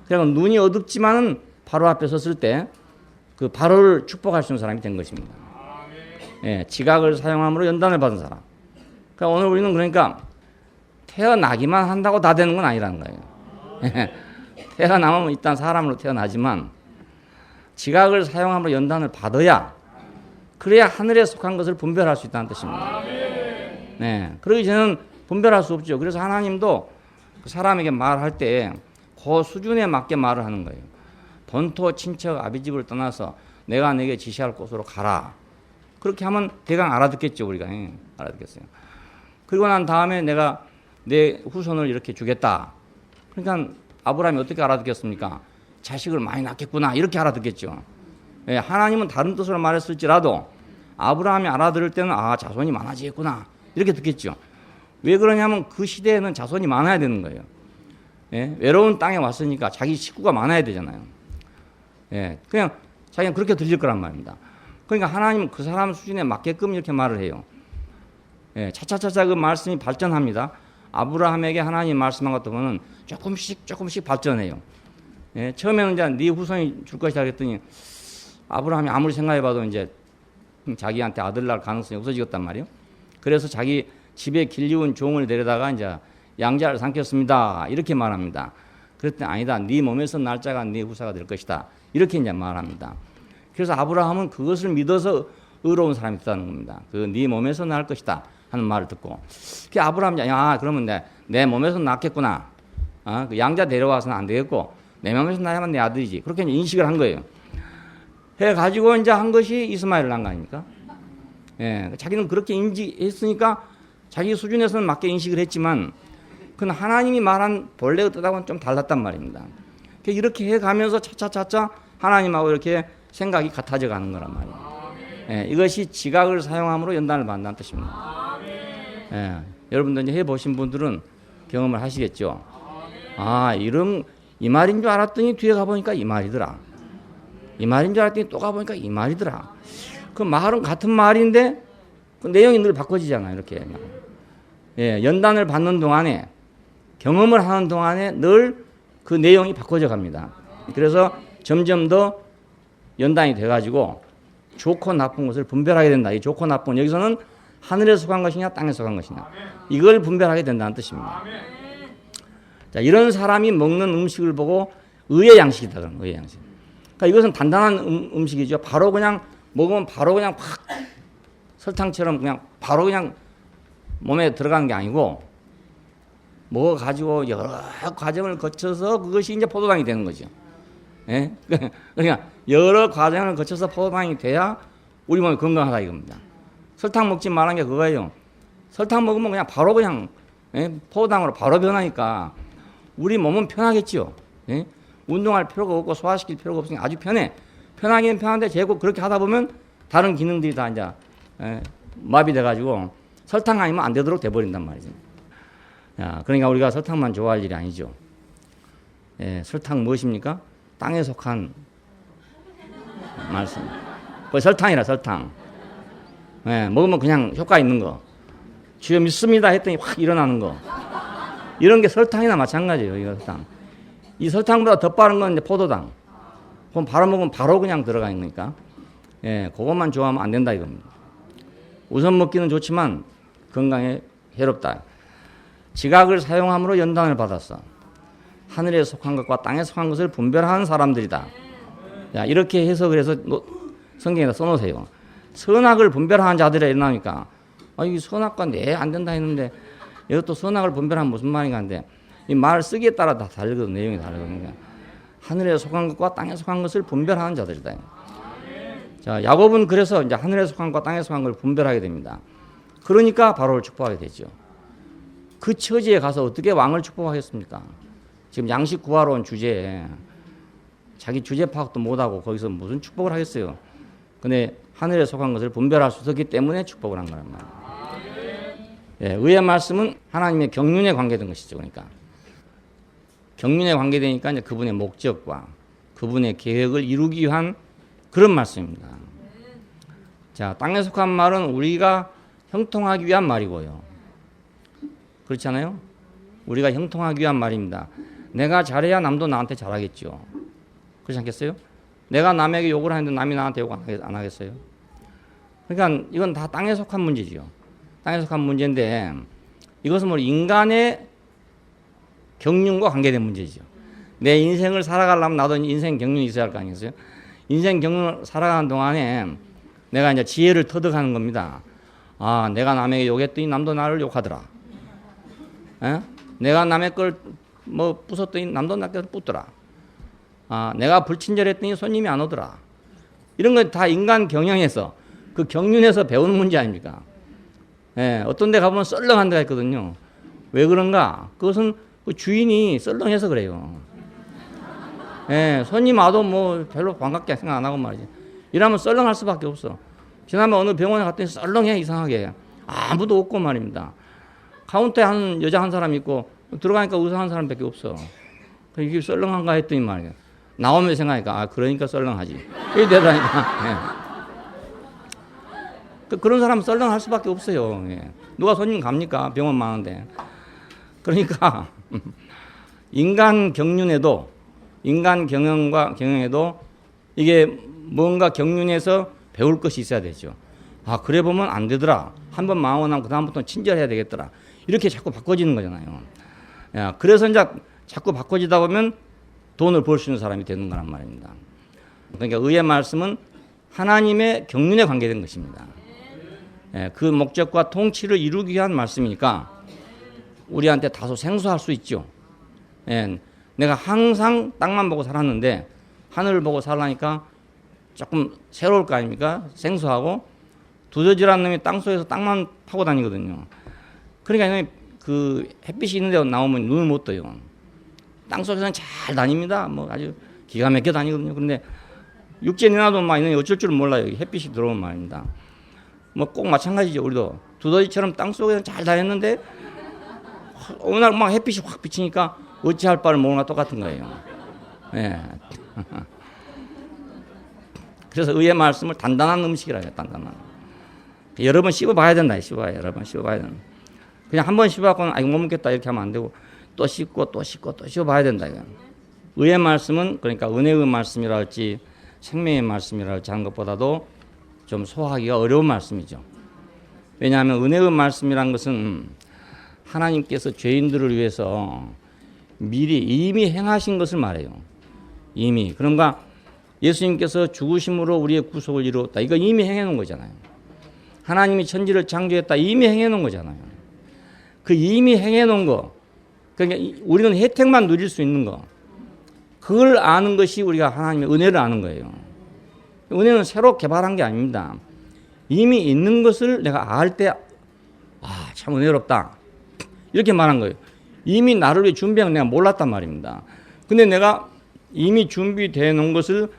그래서 눈이 어둡지만은 바로 앞에 섰을 때 그 바로를 축복할 수 있는 사람이 된 것입니다. 예, 지각을 사용함으로 연단을 받은 사람. 그러니까 오늘 우리는 그러니까 태어나기만 한다고 다 되는 건 아니라는 거예요. 태어나면 일단 사람으로 태어나지만 지각을 사용함으로 연단을 받아야 그래야 하늘에 속한 것을 분별할 수 있다는 뜻입니다. 네, 그러기 전에는 분별할 수 없죠. 그래서 하나님도 사람에게 말할 때 그 수준에 맞게 말을 하는 거예요. 본토 친척 아비집을 떠나서 내가 내게 지시할 곳으로 가라. 그렇게 하면 대강 알아듣겠죠. 우리가 알아듣겠어요. 그리고 난 다음에 내가 내 후손을 이렇게 주겠다. 그러니까 아브라함이 어떻게 알아듣겠습니까? 자식을 많이 낳겠구나 이렇게 알아듣겠죠. 예, 하나님은 다른 뜻으로 말했을지라도 아브라함이 알아들을 때는 아 자손이 많아지겠구나 이렇게 듣겠죠. 왜 그러냐면 그 시대에는 자손이 많아야 되는 거예요. 예, 외로운 땅에 왔으니까 자기 식구가 많아야 되잖아요. 예, 그냥 자기는 그렇게 들릴 거란 말입니다. 그러니까 하나님은 그 사람 수준에 맞게끔 이렇게 말을 해요. 예, 차차차차 그 말씀이 발전합니다. 아브라함에게 하나님 말씀한 것 보면 조금씩 발전해요. 예, 처음에는 이제 네 후손이 줄 것이다 그랬더니 아브라함이 아무리 생각해봐도 이제 자기한테 아들 낳을 가능성이 없어지겠단 말이에요. 그래서 자기 집에 길리운 종을 데려다가 이제 양자를 삼켰습니다. 이렇게 말합니다. 그랬더니 아니다. 네 몸에서 날 자가 네 후사가 될 것이다. 이렇게 이제 말합니다. 그래서 아브라함은 그것을 믿어서 의로운 사람이 됐다는 겁니다. 그 네 몸에서 날 것이다 하는 말을 듣고 그 아브라함이 야 그러면 내 몸에서 낳겠구나. 그 양자 데려와서는 안 되겠고 내 몸에서 낳으면 내 아들이지. 그렇게 이제 인식을 한 거예요. 해가지고 이제 한 것이 이스마엘을 낳은 거 아닙니까? 예, 자기는 그렇게 인지했으니까 자기 수준에서는 맞게 인식을 했지만 그건 하나님이 말한 본래의 뜻하고는 좀 달랐단 말입니다. 이렇게 해가면서 차차차차 하나님하고 이렇게 생각이 같아져 가는 거란 말이에요. 예, 이것이 지각을 사용함으로 연단을 받는다는 뜻입니다. 예, 여러분들 이제 해보신 분들은 경험을 하시겠죠. 아, 이 말인 줄 알았더니 뒤에 가보니까 이 말이더라. 이 말인 줄 알았더니 또 가보니까 이 말이더라. 그 말은 같은 말인데 그 내용이 늘 바꿔지잖아요. 이렇게. 예, 연단을 받는 동안에 경험을 하는 동안에 늘 그 내용이 바꿔져 갑니다. 그래서 점점 더 연단이 돼가지고 좋고 나쁜 것을 분별하게 된다. 이 좋고 나쁜 여기서는 하늘에 속한 것이냐 땅에 속한 것이냐 이걸 분별하게 된다는 뜻입니다. 자, 이런 사람이 먹는 음식을 보고 의의 양식이다. 그런 의의 양식. 그러니까 이것은 단단한 음식이죠. 바로 그냥 먹으면 바로 그냥 확 설탕처럼 그냥 바로 그냥 몸에 들어가는 게 아니고 먹어가지고 여러 과정을 거쳐서 그것이 이제 포도당이 되는 거죠. 예? 그러니까 여러 과정을 거쳐서 포도당이 돼야 우리 몸이 건강하다 이겁니다. 설탕 먹지 말라는 게 그거예요. 설탕 먹으면 그냥 바로 그냥 포도당으로 바로 변하니까 우리 몸은 편하겠죠. 예? 운동할 필요가 없고 소화시킬 필요가 없으니까 아주 편해. 편하긴 편한데 제고 그렇게 하다 보면 다른 기능들이 다 이제 마비돼가지고 설탕 아니면 안 되도록 돼버린단 말이죠. 야, 그러니까 우리가 설탕만 좋아할 일이 아니죠. 예, 설탕 무엇입니까? 땅에 속한 말씀. 그 설탕이라 설탕. 예, 먹으면 그냥 효과 있는 거. 주여 믿습니다 했더니 확 일어나는 거. 이런 게 설탕이나 마찬가지예요. 이 설탕. 이 설탕보다 더 빠른 건 이제 포도당. 그럼 바로 먹으면 바로 그냥 들어가 있으니까. 예, 그것만 좋아하면 안 된다 이겁니다. 우선 먹기는 좋지만 건강에 해롭다. 지각을 사용함으로 연단을 받았어. 하늘에 속한 것과 땅에 속한 것을 분별하는 사람들이다. 야, 이렇게 해서 그래서 성경에다 써놓으세요. 선악을 분별하는 자들이 일어나니까 이 선악과 안 된다 했는데 이것도 선악을 분별하면 무슨 말인가 하는데 이 말 쓰기에 따라 다 다르거든. 내용이 다르거든요. 하늘에 속한 것과 땅에 속한 것을 분별하는 자들이다. 자, 야곱은 그래서 이제 하늘에 속한 것과 땅에 속한 걸 분별하게 됩니다. 그러니까 바로를 축복하게 되죠. 그 처지에 가서 어떻게 왕을 축복하겠습니까? 지금 양식 구하러 온 주제에 자기 주제 파악도 못하고 거기서 무슨 축복을 하겠어요. 근데 하늘에 속한 것을 분별할 수 없기 때문에 축복을 한 거란 말이에요. 예, 의의 말씀은 하나님의 경륜에 관계된 것이죠. 그러니까 경륜에 관계되니까 이제 그분의 목적과 그분의 계획을 이루기 위한 그런 말씀입니다. 자, 땅에 속한 말은 우리가 형통하기 위한 말이고요. 그렇지 않아요? 우리가 형통하기 위한 말입니다. 내가 잘해야 남도 나한테 잘하겠죠. 그렇지 않겠어요? 내가 남에게 욕을 하는데 남이 나한테 욕 안 하겠어요? 그러니까 이건 다 땅에 속한 문제지요. 땅에 속한 문제인데 이것은 뭐 인간의 경륜과 관계된 문제죠. 내 인생을 살아가려면 나도 인생 경륜이 있어야 할 거 아니겠어요? 인생 경륜을 살아가는 동안에 내가 이제 지혜를 터득하는 겁니다. 아, 내가 남에게 욕했더니 남도 나를 욕하더라. 에? 내가 남의 걸 뭐 부쉈더니 남도 나를 붙더라. 아, 내가 불친절했더니 손님이 안 오더라. 이런 건 다 인간 경영에서 그 경륜에서 배우는 문제 아닙니까? 예, 어떤 데 가보면 썰렁한 데가 있거든요. 왜 그런가? 그것은 그 주인이 썰렁해서 그래요. 예, 손님 와도 뭐 별로 반갑게 생각 안 하고 말이지. 이러면 썰렁할 수밖에 없어. 지난번 어느 병원에 갔더니 썰렁해, 이상하게. 아무도 없고 말입니다. 카운터에 한 여자 한 사람 있고 들어가니까 의사 한 사람밖에 없어. 이게 썰렁한가 했더니 말이야. 나오면 생각하니까 아, 그러니까 썰렁하지. 이게 되더라니까. 예. 그런 사람은 썰렁할 수밖에 없어요. 예. 누가 손님 갑니까? 병원 많은데. 그러니까 인간 경륜에도 인간 경영에도 이게 뭔가 경륜에서 배울 것이 있어야 되죠. 아, 그래 보면 안 되더라. 한번 망하고 나면 그다음부터는 친절해야 되겠더라. 이렇게 자꾸 바꿔지는 거잖아요. 야, 그래서 이제 자꾸 바꿔지다 보면 돈을 벌 수 있는 사람이 되는 거란 말입니다. 그러니까 의의 말씀은 하나님의 경륜에 관계된 것입니다. 예, 그 목적과 통치를 이루기 위한 말씀이니까 우리한테 다소 생소할 수 있죠. 예, 내가 항상 땅만 보고 살았는데 하늘을 보고 살라니까 조금 새로울 거 아닙니까? 생소하고 두더지라는 놈이 땅속에서 땅만 파고 다니거든요. 그러니까 그 햇빛이 있는 데 나오면 눈을 못 떠요. 땅속에서는 잘 다닙니다. 뭐 아주 기가 막혀 다니거든요. 그런데 육지에 내놔도 막 이놈이 어쩔 줄 몰라요. 햇빛이 들어오면 말입니다. 뭐 꼭 마찬가지죠. 우리도 두더지처럼 땅속에서는 잘 다녔는데 어느 날 막 햇빛이 확 비치니까 어찌할 바를 모르나 똑같은 거예요. 예. 그래서 의의 말씀을 단단한 음식이라 해요. 단단한. 여러 번 씹어봐야 된다. 씹어봐야 여러 번 씹어봐야 된다. 그냥 한 번 씹어갖고는 아, 이거 못 먹겠다 이렇게 하면 안 되고 또 씹고 또 씹고 또 씹어봐야 된다. 이거. 의의 말씀은 그러니까 은혜의 말씀이라 할지 생명의 말씀이라 할지 하는 것보다도 좀 소화하기가 어려운 말씀이죠. 왜냐하면 은혜의 말씀이란 것은 하나님께서 죄인들을 위해서 미리 이미 행하신 것을 말해요. 이미. 그런가 예수님께서 죽으심으로 우리의 구속을 이루었다. 이거 이미 행해놓은 거잖아요. 하나님이 천지를 창조했다. 이미 행해놓은 거잖아요. 그 이미 행해놓은 거. 그러니까 우리는 혜택만 누릴 수 있는 거. 그걸 아는 것이 우리가 하나님의 은혜를 아는 거예요. 은혜는 새로 개발한 게 아닙니다. 이미 있는 것을 내가 알 때, 아, 참 은혜롭다. 이렇게 말한 거예요. 이미 나를 위해 준비한 건 내가 몰랐단 말입니다. 근데 내가 이미 준비되어 놓은 것을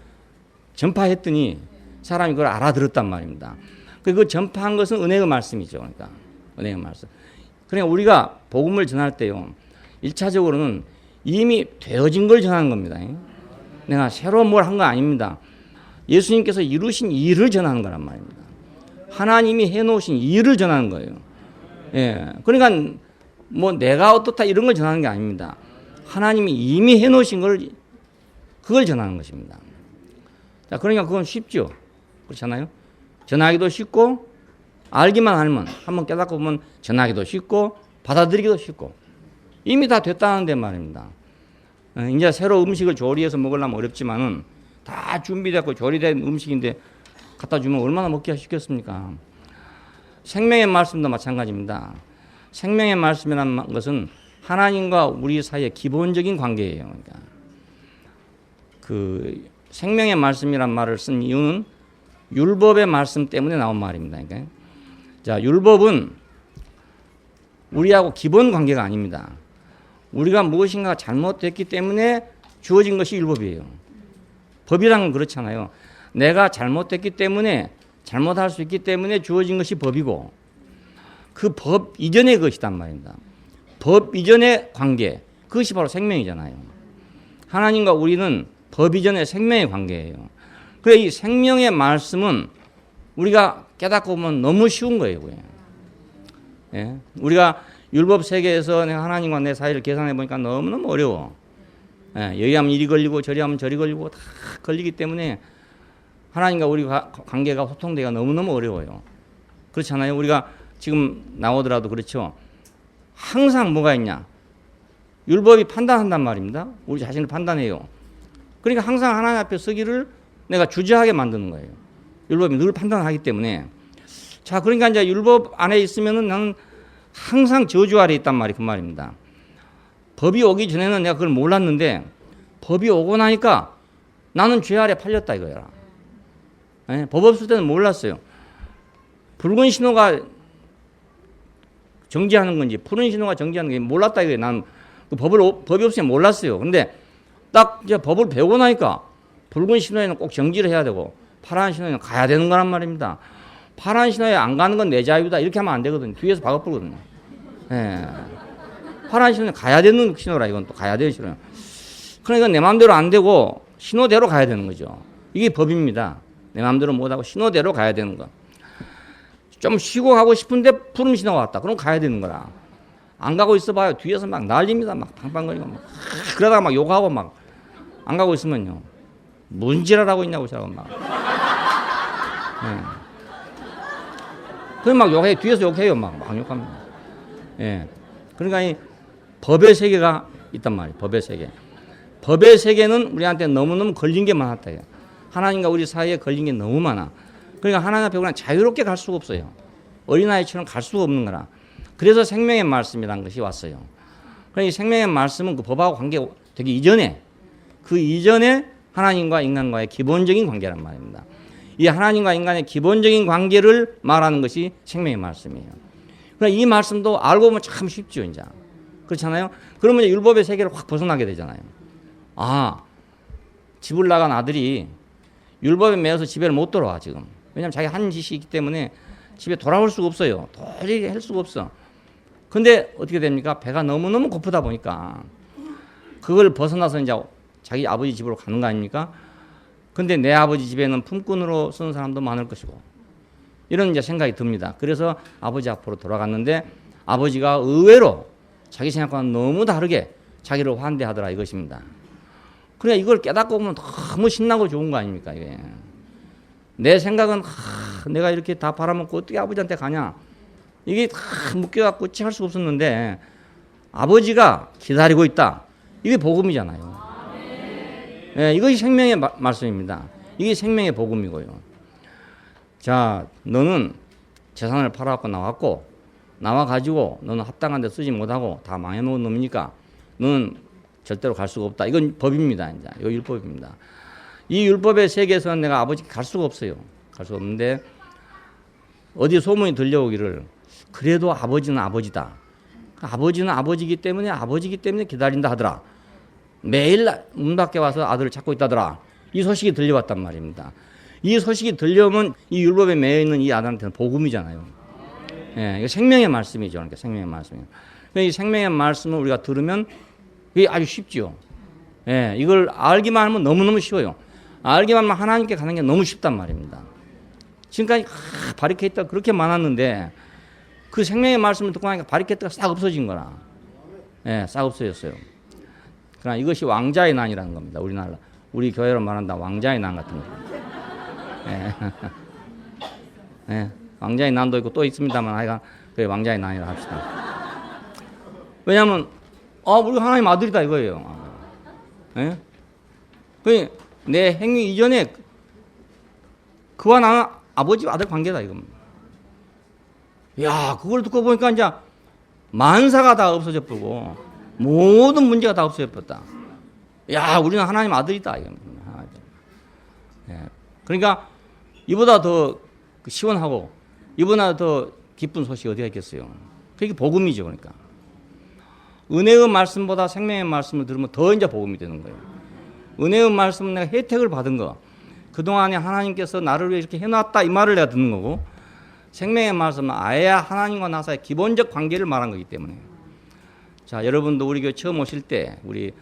전파했더니 사람이 그걸 알아들었단 말입니다. 그 전파한 것은 은혜의 말씀이죠. 그러니까 은혜의 말씀. 그러니까 우리가 복음을 전할 때요. 1차적으로는 이미 되어진 걸 전하는 겁니다. 내가 새로 뭘 한 거 아닙니다. 예수님께서 이루신 일을 전하는 거란 말입니다. 하나님이 해놓으신 일을 전하는 거예요. 예. 그러니까 뭐 내가 어떻다 이런 걸 전하는 게 아닙니다. 하나님이 이미 해놓으신 걸 그걸 전하는 것입니다. 자, 그러니까 그건 쉽죠. 그렇잖아요. 전하기도 쉽고 알기만 하면 한번 깨닫고 보면 전하기도 쉽고 받아들이기도 쉽고 이미 다 됐다는데 말입니다. 이제 새로 음식을 조리해서 먹으려면 어렵지만은 다 준비됐고 조리된 음식인데 갖다 주면 얼마나 먹기가 쉽겠습니까? 생명의 말씀도 마찬가지입니다. 생명의 말씀이라는 것은 하나님과 우리 사이의 기본적인 관계예요. 그러니까 그 생명의 말씀이란 말을 쓴 이유는 율법의 말씀 때문에 나온 말입니다. 그러니까 자, 율법은 우리하고 기본 관계가 아닙니다. 우리가 무엇인가 잘못됐기 때문에 주어진 것이 율법이에요. 법이란 건 그렇잖아요. 내가 잘못했기 때문에 잘못할 수 있기 때문에 주어진 것이 법이고 그 법 이전의 것이단 말입니다. 법 이전의 관계 그것이 바로 생명이잖아요. 하나님과 우리는 법 이전의 생명의 관계예요. 그래 이 생명의 말씀은 우리가 깨닫고 보면 너무 쉬운 거예요. 예? 우리가 율법 세계에서 내가 하나님과 내 사이를 계산해 보니까 너무너무 어려워. 예, 여기 하면 이리 걸리고 저리 하면 저리 걸리고 다 걸리기 때문에 하나님과 우리 관계가 소통되기가 너무너무 어려워요. 그렇잖아요. 우리가 지금 나오더라도 그렇죠. 항상 뭐가 있냐. 율법이 판단한단 말입니다. 우리 자신을 판단해요. 그러니까 항상 하나님 앞에 서기를 내가 주저하게 만드는 거예요. 율법이 늘 판단하기 때문에. 자, 그러니까 이제 율법 안에 있으면은 나는 항상 저주 아래 있단 말이 그 말입니다. 법이 오기 전에는 내가 그걸 몰랐는데 법이 오고 나니까 나는 죄 아래 팔렸다 이거야. 예? 법 없을 때는 몰랐어요. 붉은 신호가 정지하는 건지 푸른 신호가 정지하는 건지 몰랐다 이거예요. 난 그 법이 없으면 몰랐어요. 근데 딱 이제 법을 배우고 나니까 붉은 신호에는 꼭 정지를 해야 되고 파란 신호에는 가야 되는 거란 말입니다. 파란 신호에 안 가는 건 내 자유다 이렇게 하면 안 되거든요. 뒤에서 박아 부르거든요. 예. 파란 신호는 가야 되는 신호라 이건 또 가야 되는 신호예요. 그러니까 내 마음대로 안 되고 신호대로 가야 되는 거죠. 이게 법입니다. 내 마음대로 못하고 신호대로 가야 되는 거. 좀 쉬고 가고 싶은데 푸른 신호가 왔다. 그럼 가야 되는 거라. 안 가고 있어봐요. 뒤에서 막 난립니다. 막 팡팡거리고 막 그러다가 막 욕하고 막 안 가고 있으면요. 뭔 지랄하고 있냐고 저러고 막. 예. 그럼 막 욕해. 뒤에서 욕해요. 막 욕합니다. 예. 그러니까 이 법의 세계가 있단 말이에요. 법의 세계. 법의 세계는 우리한테 너무너무 걸린 게 많았다. 하나님과 우리 사이에 걸린 게 너무 많아. 그러니까 하나님 앞에 그냥 자유롭게 갈 수가 없어요. 어린아이처럼 갈 수가 없는 거라. 그래서 생명의 말씀이라는 것이 왔어요. 그러니까 이 생명의 말씀은 그 법하고 관계되기 이전에 그 이전에 하나님과 인간과의 기본적인 관계란 말입니다. 이 하나님과 인간의 기본적인 관계를 말하는 것이 생명의 말씀이에요. 그러니까 이 말씀도 알고 보면 참 쉽죠, 이제. 그렇잖아요? 그러면 이제 율법의 세계를 확 벗어나게 되잖아요. 아, 집을 나간 아들이 율법에 매여서 집에 못 돌아와, 지금. 왜냐하면 자기 한 짓이 있기 때문에 집에 돌아올 수가 없어요. 도저히 할 수가 없어. 근데 어떻게 됩니까? 배가 너무너무 고프다 보니까 그걸 벗어나서 이제 자기 아버지 집으로 가는 거 아닙니까? 근데 내 아버지 집에는 품꾼으로 쓰는 사람도 많을 것이고 이런 이제 생각이 듭니다. 그래서 아버지 앞으로 돌아갔는데 아버지가 의외로 자기 생각과는 너무 다르게 자기를 환대하더라 이것입니다. 그러니까 이걸 깨닫고 보면 너무 신나고 좋은 거 아닙니까? 이게. 내 생각은 내가 이렇게 다 팔아먹고 어떻게 아버지한테 가냐. 이게 다 묶여갖고 할 수가 없었는데 아버지가 기다리고 있다. 이게 복음이잖아요. 네, 이것이 생명의 말씀입니다. 이게 생명의 복음이고요. 자, 너는 재산을 팔아갖고 나와가지고 너는 합당한 데 쓰지 못하고 다 망해놓은 놈이니까 너는 절대로 갈 수가 없다. 이건 법입니다. 이제 이 율법입니다. 이 율법의 세계에서는 내가 아버지께 갈 수가 없어요. 갈 수가 없는데 어디 소문이 들려오기를 그래도 아버지는 아버지다. 아버지는 아버지이기 때문에 기다린다 하더라. 매일 문 밖에 와서 아들을 찾고 있다더라. 이 소식이 들려왔단 말입니다. 이 소식이 들려오면 이 율법에 매여있는 이 아들한테는 복음이잖아요. 예, 이거 생명의 말씀이죠. 그러니까 생명의 말씀이에요. 이 생명의 말씀을 우리가 들으면 이게 아주 쉽죠. 예, 이걸 알기만 하면 너무너무 쉬워요. 알기만 하면 하나님께 가는 게 너무 쉽단 말입니다. 지금까지 바리케이트가 그렇게 많았는데 그 생명의 말씀을 듣고 나니까 바리케이트가 싹 없어진 거라. 예, 싹 없어졌어요. 그러나 이것이 왕자의 난이라는 겁니다. 우리 교회로 말한다 왕자의 난 같은 거. 예. 예, 왕자의 난도 있고 또 있습니다만 하여간 그게 왕자의 난이라 합시다. 왜냐하면 우리가 하나님 아들이다 이거예요. 예? 내 행위 이전에 그와 나는 아버지 아들 관계다 이겁니다. 야, 그걸 듣고 보니까 이제 만사가 다 없어져 버리고 모든 문제가 다 없어져 버렸다. 야, 우리는 하나님 아들이다 이겁니다. 예. 그러니까 이보다 더 시원하고 이보다 더 기쁜 소식이 어디가 있겠어요. 그게 복음이죠. 그러니까 은혜의 말씀보다 생명의 말씀을 들으면 더 이제 복음이 되는 거예요. 은혜의 말씀은 내가 혜택을 받은 거. 그동안에 하나님께서 나를 위해 이렇게 해놨다 이 말을 내가 듣는 거고, 생명의 말씀은 아예 하나님과 나 사이의 기본적 관계를 말한 거기 때문에. 자, 여러분도 우리 교회 처음 오실 때, 우리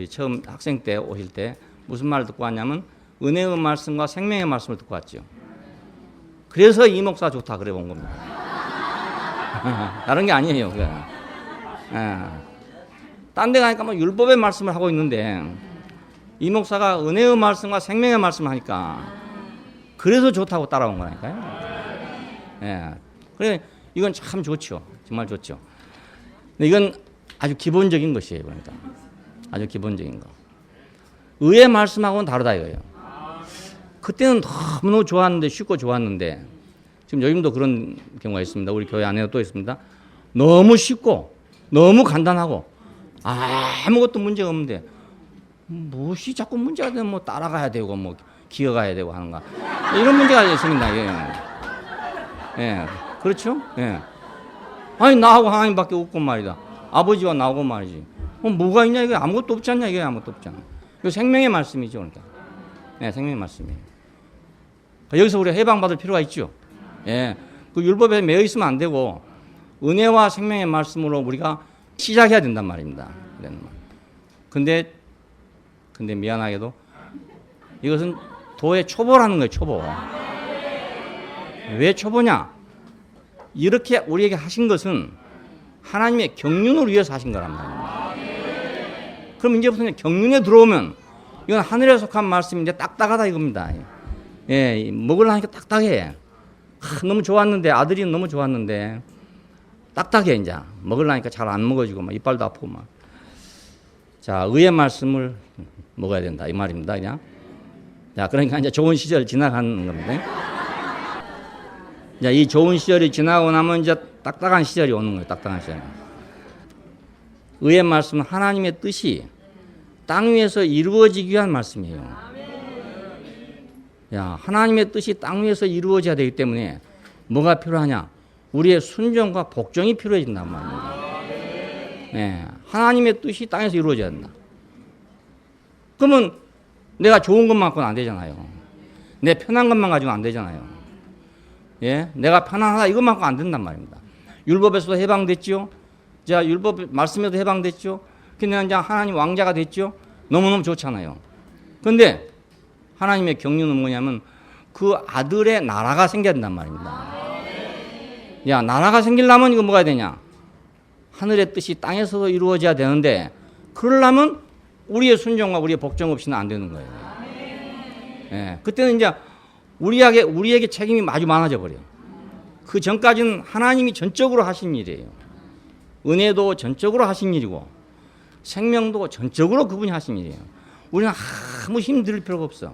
처음 학생 때 오실 때 무슨 말을 듣고 왔냐면 은혜의 말씀과 생명의 말씀을 듣고 왔죠. 그래서 이 목사 좋다 그래 본 겁니다. 다른 게 아니에요. 딴 데 가니까 뭐 율법의 말씀을 하고 있는데 이 목사가 은혜의 말씀과 생명의 말씀을 하니까 그래서 좋다고 따라온 거라니까요. 그래 이건 참 좋죠. 정말 좋죠. 근데 이건 아주 기본적인 것이에요. 그러니까 아주 기본적인 거. 의의 말씀하고는 다르다 이거예요. 그때는 너무 좋았는데, 쉽고 좋았는데, 지금 요즘도 그런 경우가 있습니다. 우리 교회 안에도 또 있습니다. 너무 쉽고 너무 간단하고 아무것도 문제가 없는데 무엇이 자꾸 문제가 되면 뭐 따라가야 되고 뭐 기어가야 되고 하는가, 이런 문제가 있습니다. 예, 그렇죠? 예. 아니 나하고 하나님밖에 없고 말이다. 아버지와 나하고 말이지. 뭐가 있냐 이게. 아무것도 없지 않냐 이게. 아무것도 없잖아. 이거 생명의 말씀이죠. 그러니까. 예, 생명의 말씀이에요. 여기서 우리가 해방받을 필요가 있죠. 예, 그 율법에 매여 있으면 안 되고 은혜와 생명의 말씀으로 우리가 시작해야 된단 말입니다. 근데 미안하게도 이것은 도의 초보라는 거예요. 초보. 왜 초보냐? 이렇게 우리에게 하신 것은 하나님의 경륜을 위해서 하신 거란 말입니다. 그럼 이제부터 경륜에 들어오면 이건 하늘에 속한 말씀인데 딱딱하다 이겁니다. 예, 먹으려니까 딱딱해. 너무 좋았는데, 아들이 너무 좋았는데 딱딱해. 이제 먹으려니까 잘 안 먹어지고 막 이빨도 아프고 막. 자, 의의 말씀을 먹어야 된다 이 말입니다. 그냥. 자, 그러니까 이제 좋은 시절 지나가는 겁니다. 자, 이 좋은 시절이 지나고 나면 이제 딱딱한 시절이 오는 거예요. 딱딱한 시절. 의의 말씀은 하나님의 뜻이 땅 위에서 이루어지기 위한 말씀이에요. 야, 하나님의 뜻이 땅 위에서 이루어져야 되기 때문에 뭐가 필요하냐? 우리의 순종과 복종이 필요해진단 말입니다. 예, 하나님의 뜻이 땅에서 이루어져야 된다. 그러면 내가 좋은 것만 갖고는 안 되잖아요. 내 편한 것만 가지고는 안 되잖아요. 예, 내가 편안하다 이것만 갖고 안 된단 말입니다. 율법에서도 해방됐죠. 자, 율법 말씀에도 해방됐죠. 근데 이제 하나님 왕자가 됐죠. 너무너무 좋잖아요. 그런데 하나님의 경륜은 뭐냐면 그 아들의 나라가 생겨야 된단 말입니다. 야, 나라가 생기려면 이거 뭐가 되냐? 하늘의 뜻이 땅에서도 이루어져야 되는데 그러려면 우리의 순종과 우리의 복종 없이는 안 되는 거예요. 예, 그때는 이제 우리에게 책임이 아주 많아져 버려요. 그 전까지는 하나님이 전적으로 하신 일이에요. 은혜도 전적으로 하신 일이고 생명도 전적으로 그분이 하신 일이에요. 우리는 아무 힘들 필요가 없어.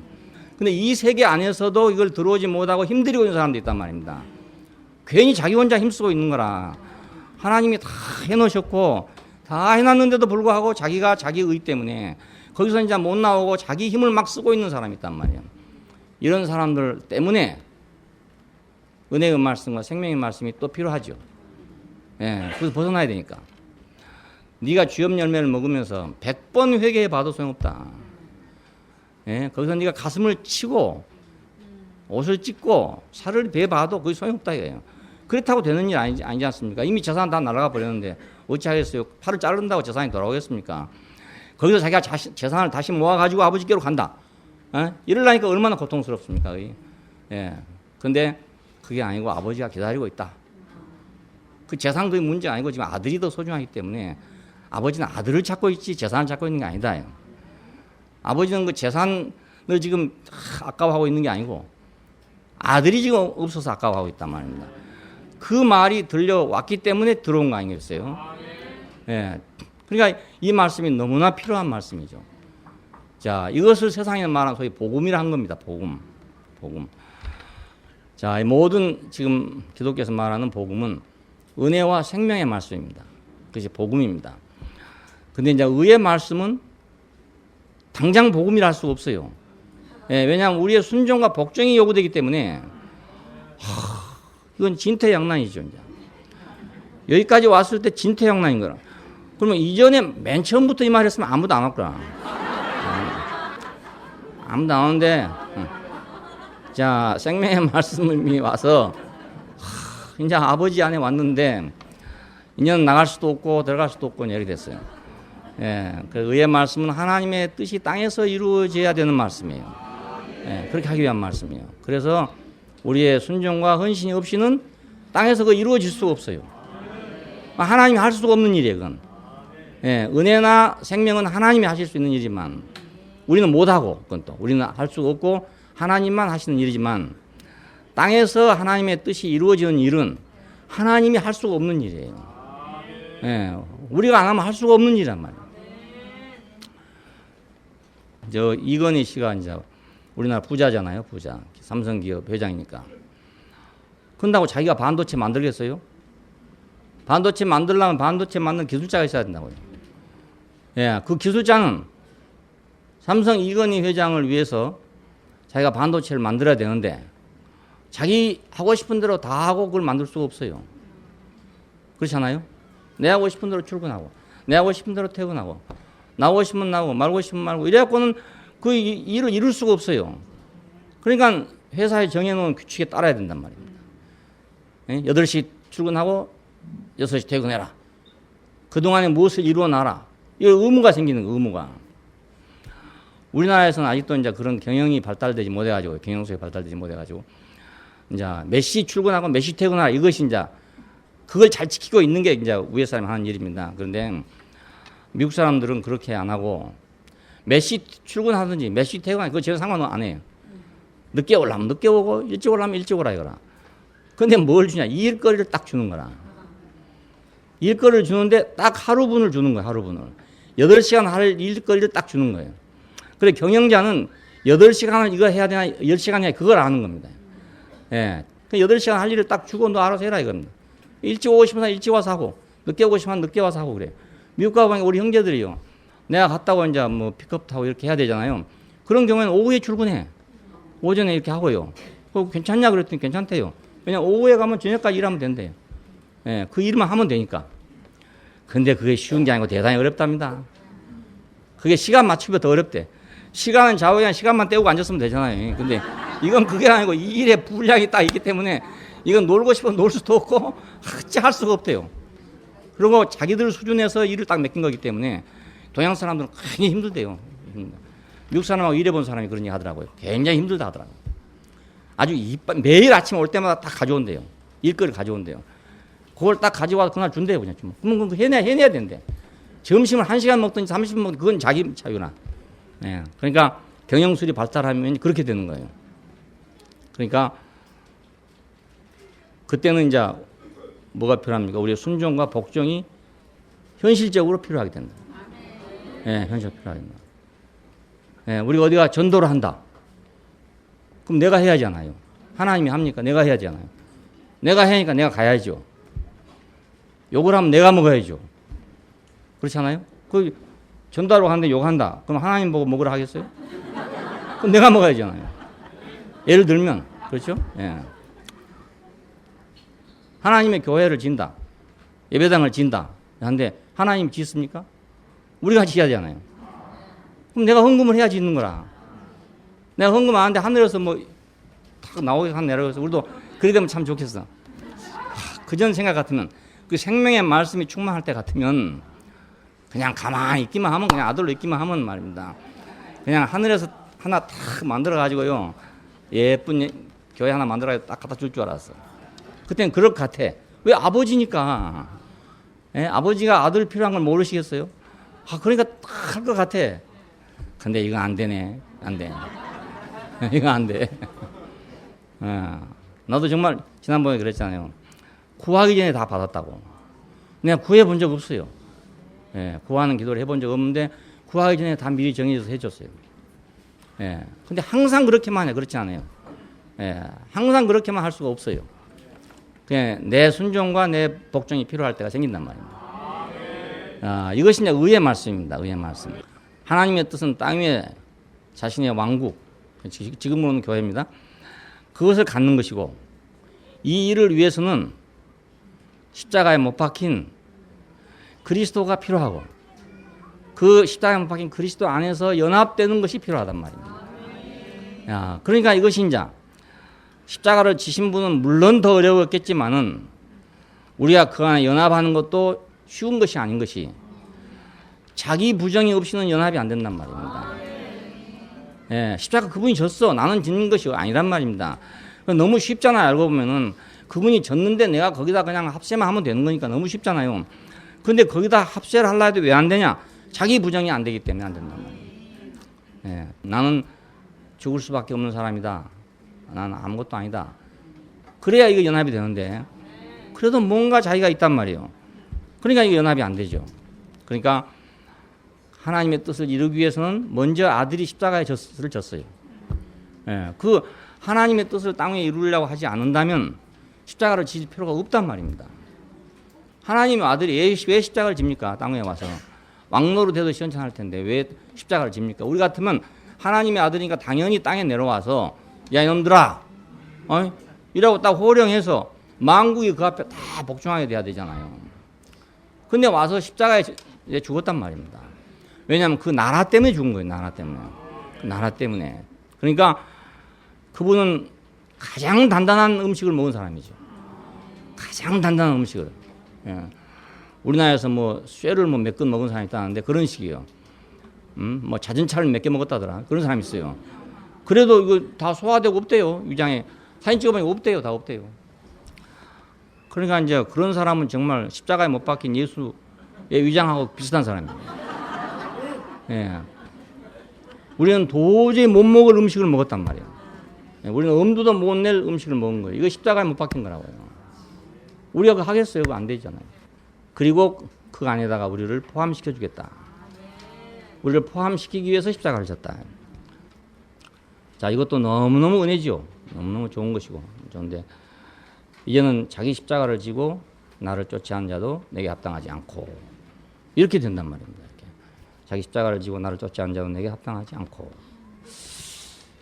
근데 이 세계 안에서도 이걸 들어오지 못하고 힘들이고 있는 사람도 있단 말입니다. 괜히 자기 혼자 힘쓰고 있는 거라. 하나님이 다 해놓으셨고 다 해놨는데도 불구하고 자기가 자기 의 때문에 거기서 이제 못 나오고 자기 힘을 막 쓰고 있는 사람이 있단 말이에요. 이런 사람들 때문에 은혜의 말씀과 생명의 말씀이 또 필요하죠. 예, 그래서 벗어나야 되니까. 네가 주엽 열매를 먹으면서 100번 회개해봐도 소용없다. 예, 거기서 네가 가슴을 치고 옷을 찢고 살을 베봐도 그게 소용없다 이거예요. 그렇다고 되는 일 아니지 않습니까? 이미 재산 다 날아가 버렸는데 어찌하겠어요? 팔을 자른다고 재산이 돌아오겠습니까? 거기서 자기가 재산을 다시 모아가지고 아버지께로 간다. 이러려니까 얼마나 고통스럽습니까? 예. 근데 그게 아니고 아버지가 기다리고 있다. 그 재산도 문제가 아니고 지금 아들이 더 소중하기 때문에 아버지는 아들을 찾고 있지 재산을 찾고 있는 게 아니다. 아버지는 그 재산을 지금 아까워하고 있는 게 아니고 아들이 지금 없어서 아까워하고 있단 말입니다. 그 말이 들려왔기 때문에 들어온 거 아니겠어요? 예. 그러니까 이 말씀이 너무나 필요한 말씀이죠. 자, 이것을 세상에 말하는 소위 복음이라 한 겁니다. 복음. 자, 이 모든 지금 기독교에서 말하는 복음은 은혜와 생명의 말씀입니다. 그것이 복음입니다. 근데 이제 의의 말씀은 당장 복음이라 할 수가 없어요. 예, 왜냐하면 우리의 순종과 복종이 요구되기 때문에 이건 진퇴양난이죠. 이제. 여기까지 왔을 때 진퇴양난인 거라. 그러면 이전에 맨 처음부터 이 말 했으면 아무도 안 왔구나. 아무도 안 오는데, 자, 생명의 말씀이 와서, 이제 아버지 안에 왔는데, 인연 나갈 수도 없고, 들어갈 수도 없고, 이렇게 됐어요. 예, 그 의의 말씀은 하나님의 뜻이 땅에서 이루어져야 되는 말씀이에요. 예, 그렇게 하기 위한 말씀이에요. 그래서 우리의 순종과 헌신이 없이는 땅에서 그 이루어질 수가 없어요. 하나님이 할 수가 없는 일이에요, 그건. 예, 은혜나 생명은 하나님이 하실 수 있는 일이지만 우리는 못하고, 그건 또 우리는 할 수가 없고 하나님만 하시는 일이지만 땅에서 하나님의 뜻이 이루어지는 일은 하나님이 할 수가 없는 일이에요. 예, 우리가 안 하면 할 수가 없는 일이란 말이에요. 저 이건희 씨가 이제 우리나라 부자잖아요, 부자. 삼성기업 회장이니까. 그런다고 자기가 반도체 만들겠어요? 반도체 만들려면 반도체 만드는 기술자가 있어야 된다고요. 예, 그 기술자는 삼성 이건희 회장을 위해서 자기가 반도체를 만들어야 되는데 자기 하고 싶은 대로 다 하고 그걸 만들 수가 없어요. 그렇잖아요? 내 하고 싶은 대로 출근하고 내 하고 싶은 대로 퇴근하고 나오고 싶으면 나오고 말고 싶으면 말고 이래갖고는 그 일을 이룰 수가 없어요. 그러니까 회사에 정해놓은 규칙에 따라야 된단 말입니다. 예? 8시 출근하고 6시 퇴근해라. 그동안에 무엇을 이루어놔라. 이 의무가 생기는 거, 의무가. 우리나라에서는 아직도 이제 그런 경영이 발달되지 못해가지고, 경영수에 발달되지 못해가지고, 이제 몇 시 출근하고 몇 시 퇴근하라. 이것이 이제 그걸 잘 지키고 있는 게 이제 위에 사람이 하는 일입니다. 그런데 미국 사람들은 그렇게 안 하고, 몇 시 출근하든지 몇 시 퇴근하든지 그거 전혀 상관은 안 해요. 늦게 오려면 늦게 오고, 일찍 오려면 일찍 오라 이거라. 근데 뭘 주냐? 일거리를 딱 주는 거라. 일거리를 주는데 딱 하루분을 주는 거예요, 하루분을. 8시간 할 일거리를 딱 주는 거예요. 그래, 경영자는 8시간을 이거 해야 되나, 10시간 해야 그걸 아는 겁니다. 예. 8시간 할 일을 딱 주고 너 알아서 해라 이겁니다. 일찍 오고 싶으면 일찍 와서 하고, 늦게 오고 싶으면 늦게 와서 하고 그래. 미국 가보니까 우리 형제들이요. 내가 갔다고 이제 뭐 픽업 타고 이렇게 해야 되잖아요. 그런 경우에는 오후에 출근해. 오전에 이렇게 하고요. 그거 괜찮냐 그랬더니 괜찮대요. 그냥 오후에 가면 저녁까지 일하면 된대요. 예, 그 일만 하면 되니까. 근데 그게 쉬운 게 아니고 대단히 어렵답니다. 그게 시간 맞추기가 더 어렵대. 시간은 좌우에 시간만 때우고 앉았으면 되잖아요. 근데 이건 그게 아니고 이 일의 분량이 딱 있기 때문에 이건 놀고 싶으면 놀 수도 없고 할 수가 없대요. 그리고 자기들 수준에서 일을 딱 맡긴 거기 때문에 동양 사람들은 굉장히 힘들대요. 미국 사람하고 일해본 사람이 그런 얘기 하더라고요. 굉장히 힘들다 하더라고요. 아주 매일 아침 올 때마다 딱 가져온대요. 일거리 가져온대요. 그걸 딱 가져와서 그날 준대요. 그냥 좀. 그러면 해내야 된대. 점심을 1시간 먹든지 30분 먹든지 그건 자기 자유나. 네. 그러니까 경영술이 발달하면 그렇게 되는 거예요. 그러니까 그때는 이제 뭐가 필요합니까? 우리의 순종과 복종이 현실적으로 필요하게 된다. 예, 현실적으로 필요하게 된다. 예, 우리가 어디가 전도를 한다. 그럼 내가 해야지 않아요. 하나님이 합니까? 내가 해야지 않아요. 내가 해니까 내가 가야죠. 욕을 하면 내가 먹어야죠. 그렇잖아요? 그 전도하러 가는데 욕한다. 그럼 하나님 보고 먹으라 하겠어요? 그럼 내가 먹어야잖아요. 예를 들면 그렇죠? 예. 하나님의 교회를 진다. 예배당을 진다. 한데 하나님 짓습니까? 우리가 지어야 되잖아요. 그럼 내가 헌금을 해야지 있는 거라. 내가 헌금 안 하는데 하늘에서 뭐 탁 나오게 한 내려가서 우리도 그래 되면 참 좋겠어. 그전 생각 같으면 그 생명의 말씀이 충만할 때 같으면 그냥 가만히 있기만 하면 그냥 아들로 있기만 하면 말입니다. 그냥 하늘에서 하나 탁 만들어 가지고요. 예쁜 교회 하나 만들어 가지고 딱 갖다 줄 줄 알았어. 그때는 그럴 것 같아. 왜 아버지니까. 예? 아버지가 아들 필요한 걸 모르시겠어요? 그러니까 딱 할 것 같아. 근데 이거 안 되네. 안 돼. 이거 안 돼. 나도 정말 지난번에 그랬잖아요. 구하기 전에 다 받았다고. 내가 구해본 적 없어요. 예, 구하는 기도를 해본 적 없는데 구하기 전에 다 미리 정해져서 해줬어요. 예, 근데 항상 그렇게만 해. 그렇지 않아요. 예, 항상 그렇게만 할 수가 없어요. 그냥 내 순종과 내 복종이 필요할 때가 생긴단 말입니다. 이것이 이제 의의 말씀입니다. 의의 말씀. 하나님의 뜻은 땅 위에 자신의 왕국, 지금으로는 교회입니다. 그것을 갖는 것이고 이 일을 위해서는 십자가에 못 박힌 그리스도가 필요하고 그 십자가에 못 박힌 그리스도 안에서 연합되는 것이 필요하단 말입니다. 야, 그러니까 이것이 이제 십자가를 지신 분은 물론 더 어려웠겠지만은 우리가 그 안에 연합하는 것도 쉬운 것이 아닌 것이 자기 부정이 없이는 연합이 안 된단 말입니다. 예, 십자가 그분이 졌어. 나는 짓는 것이 아니란 말입니다. 너무 쉽잖아요. 알고 보면은 그분이 졌는데 내가 거기다 그냥 합세만 하면 되는 거니까 너무 쉽잖아요. 근데 거기다 합세를 하려 해도 왜 안 되냐? 자기 부정이 안 되기 때문에 안 된단 말이에요. 예, 나는 죽을 수밖에 없는 사람이다. 나는 아무것도 아니다. 그래야 이거 연합이 되는데 그래도 뭔가 자기가 있단 말이에요. 그러니까 이거 연합이 안 되죠. 그러니까 하나님의 뜻을 이루기 위해서는 먼저 아들이 십자가에 졌어요. 예, 그 하나님의 뜻을 땅에 이루려고 하지 않는다면 십자가를 질 필요가 없단 말입니다. 하나님의 아들이 왜 십자가를 집니까? 땅에 와서 왕노로 돼도 시원찮을 텐데 왜 십자가를 집니까? 우리 같으면 하나님의 아들이니까 당연히 땅에 내려와서 야 이놈들아 이라고 딱 호령해서 만국이 그 앞에 다 복종하게 돼야 되잖아요. 근데 와서 십자가에 죽었단 말입니다. 왜냐하면 그 나라 때문에 죽은 거예요. 나라 때문에. 그 나라 때문에. 그러니까 그분은 가장 단단한 음식을 먹은 사람이죠. 가장 단단한 음식을. 예. 우리나라에서 뭐 쇠를 뭐 몇 근 먹은 사람이 있다는데 그런 식이에요. 뭐 자전차를 몇 개 먹었다더라. 그런 사람이 있어요. 그래도 이거 다 소화되고 없대요. 위장에. 사진 찍어보니까 없대요. 다 없대요. 그러니까 이제 그런 사람은 정말 십자가에 못 박힌 예수의 위장하고 비슷한 사람이에요. 예. 우리는 도저히 못 먹을 음식을 먹었단 말이에요. 예. 우리는 엄두도 못 낼 음식을 먹은 거예요. 이거 십자가에 못 박힌 거라고요. 우리가 그거 하겠어요? 그거 안 되잖아요. 그리고 그 안에다가 우리를 포함시켜 주겠다. 우리를 포함시키기 위해서 십자가를 졌다. 자, 이것도 너무너무 은혜죠. 너무너무 좋은 것이고 좋은데 이제는 자기 십자가를 지고 나를 쫓아하는 자도 내게 합당하지 않고 이렇게 된단 말입니다. 이렇게. 자기 십자가를 지고 나를 쫓아하는 자도 내게 합당하지 않고.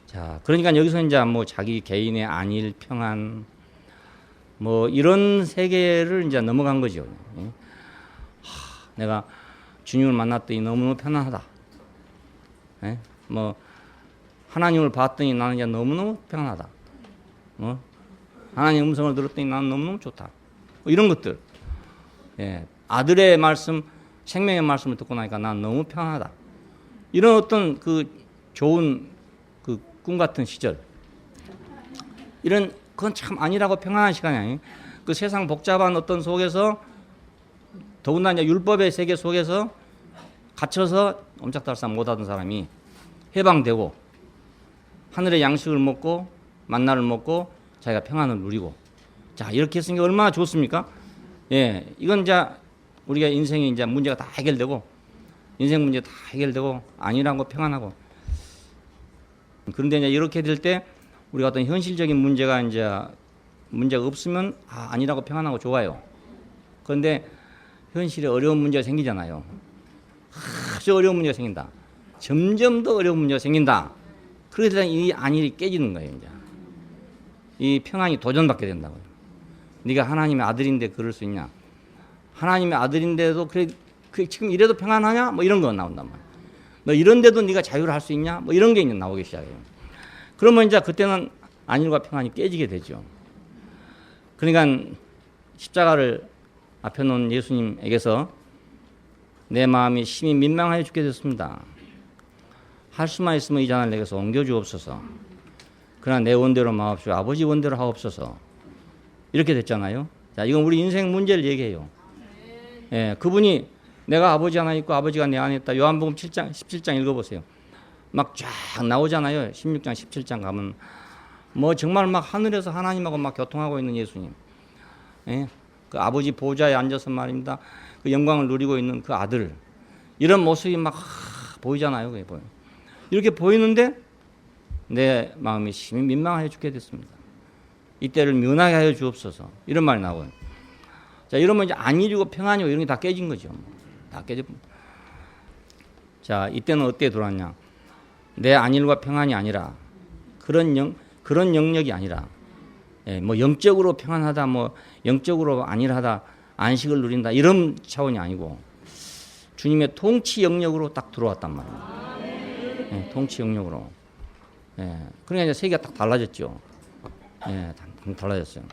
자, 그러니까 여기서 이제 뭐 자기 개인의 안일, 평안 뭐 이런 세계를 이제 넘어간 거죠. 내가 주님을 만났더니 너무너무 편안하다. 뭐 하나님을 봤더니 나는 이제 너무너무 편안하다. 하나님 음성을 들었더니 나는 너무너무 좋다. 뭐 이런 것들. 예, 아들의 말씀, 생명의 말씀을 듣고 나니까 나는 너무 편안하다. 이런 어떤 그 좋은 그 꿈 같은 시절. 이런 그건 참 아니라고 평안한 시간이 아니에요. 그 세상 복잡한 어떤 속에서 더군다나 이제 율법의 세계 속에서 갇혀서 옴짝달싹 못하던 사람이 해방되고 하늘의 양식을 먹고 만나를 먹고 자기가 평안을 누리고 자 이렇게 했으니까 얼마나 좋습니까? 예, 이건 이제 우리가 인생에 이제 문제가 다 해결되고 인생 문제 다 해결되고 안일하고 평안하고 그런데 이제 이렇게 될 때 우리가 어떤 현실적인 문제가 이제 문제가 없으면 아니라고 평안하고 좋아요. 그런데 현실에 어려운 문제가 생기잖아요. 아주 어려운 문제가 생긴다. 점점 더 어려운 문제가 생긴다. 그렇게 되면 이 안일이 깨지는 거예요. 이제 이 평안이 도전받게 된다고요. 네가 하나님의 아들인데 그럴 수 있냐? 하나님의 아들인데도 그래 지금 이래도 평안하냐? 뭐 이런 거 나온단 말이야. 너 이런데도 네가 자유를 할 수 있냐? 뭐 이런 게 나오기 시작해요. 그러면 이제 그때는 안일과 평안이 깨지게 되죠. 그러니까 십자가를 앞에 놓은 예수님에게서 내 마음이 심히 민망하여 죽게 됐습니다. 할 수만 있으면 이 잔을 내게서 옮겨주옵소서. 그러나 내 원대로 마옵시고 아버지 원대로 하옵소서. 이렇게 됐잖아요. 자, 이건 우리 인생 문제를 얘기해요. 예, 그분이 내가 아버지 하나 있고 아버지가 내 안에 있다. 요한복음 7장, 17장 읽어보세요. 막 쫙 나오잖아요. 16장, 17장 가면 뭐 정말 막 하늘에서 하나님하고 막 교통하고 있는 예수님. 예, 그 아버지 보좌에 앉아서 말입니다. 그 영광을 누리고 있는 그 아들. 이런 모습이 막 보이잖아요. 그게 보여. 이렇게 보이는데 내 마음이 심히 민망하여 죽게 됐습니다. 이때를 면하게 하여 주옵소서. 이런 말이 나와요. 자, 이러면 이제 안일이고 평안이고 이런 게 다 깨진 거죠. 다 깨져. 자, 이때는 어떻게 돌아왔냐? 내 안일과 평안이 아니라 그런 영역이 아니라 예, 뭐 영적으로 평안하다, 뭐 영적으로 안일하다, 안식을 누린다 이런 차원이 아니고 주님의 통치 영역으로 딱 들어왔단 말이에요. 예, 통치 영역으로. 예. 그러니까 이제 세계가 딱 달라졌죠. 예, 달라졌어요.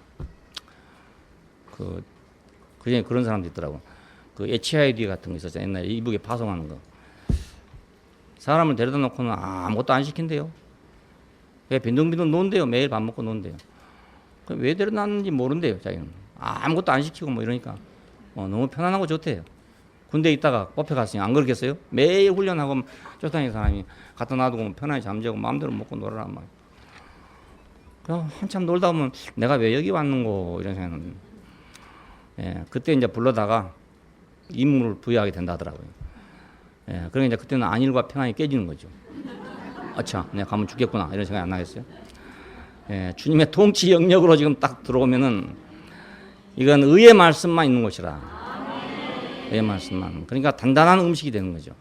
그런 사람도 있더라고. 그 HID 같은 거 있었잖아요. 옛날에 이북에 파송하는 거. 사람을 데려다 놓고는 아무것도 안 시킨대요. 왜 빈둥빈둥 논대요. 매일 밥 먹고 논대요. 왜 데려다 놨는지 모른대요. 자기는. 아무것도 안 시키고 뭐 이러니까. 너무 편안하고 좋대요. 군대에 있다가 뽑혀갔으니 안 그렇겠어요? 매일 훈련하고 쫓다니는 사람이 갖다 놔두고 편하게 잠자고 마음대로 먹고 놀아라. 막. 그럼 한참 놀다 보면 내가 왜 여기 왔는고 이런 생각은. 예, 그때 이제 불러다가 임무를 부여하게 된다 하더라고요. 예, 그러니까 이제 그때는 안일과 평안이 깨지는 거죠. 아차, 내가 가면 죽겠구나 이런 생각이 안 나겠어요? 예, 주님의 통치 영역으로 지금 딱 들어오면은 이건 의의 말씀만 있는 곳이라. 의의 말씀만. 그러니까 단단한 음식이 되는 거죠.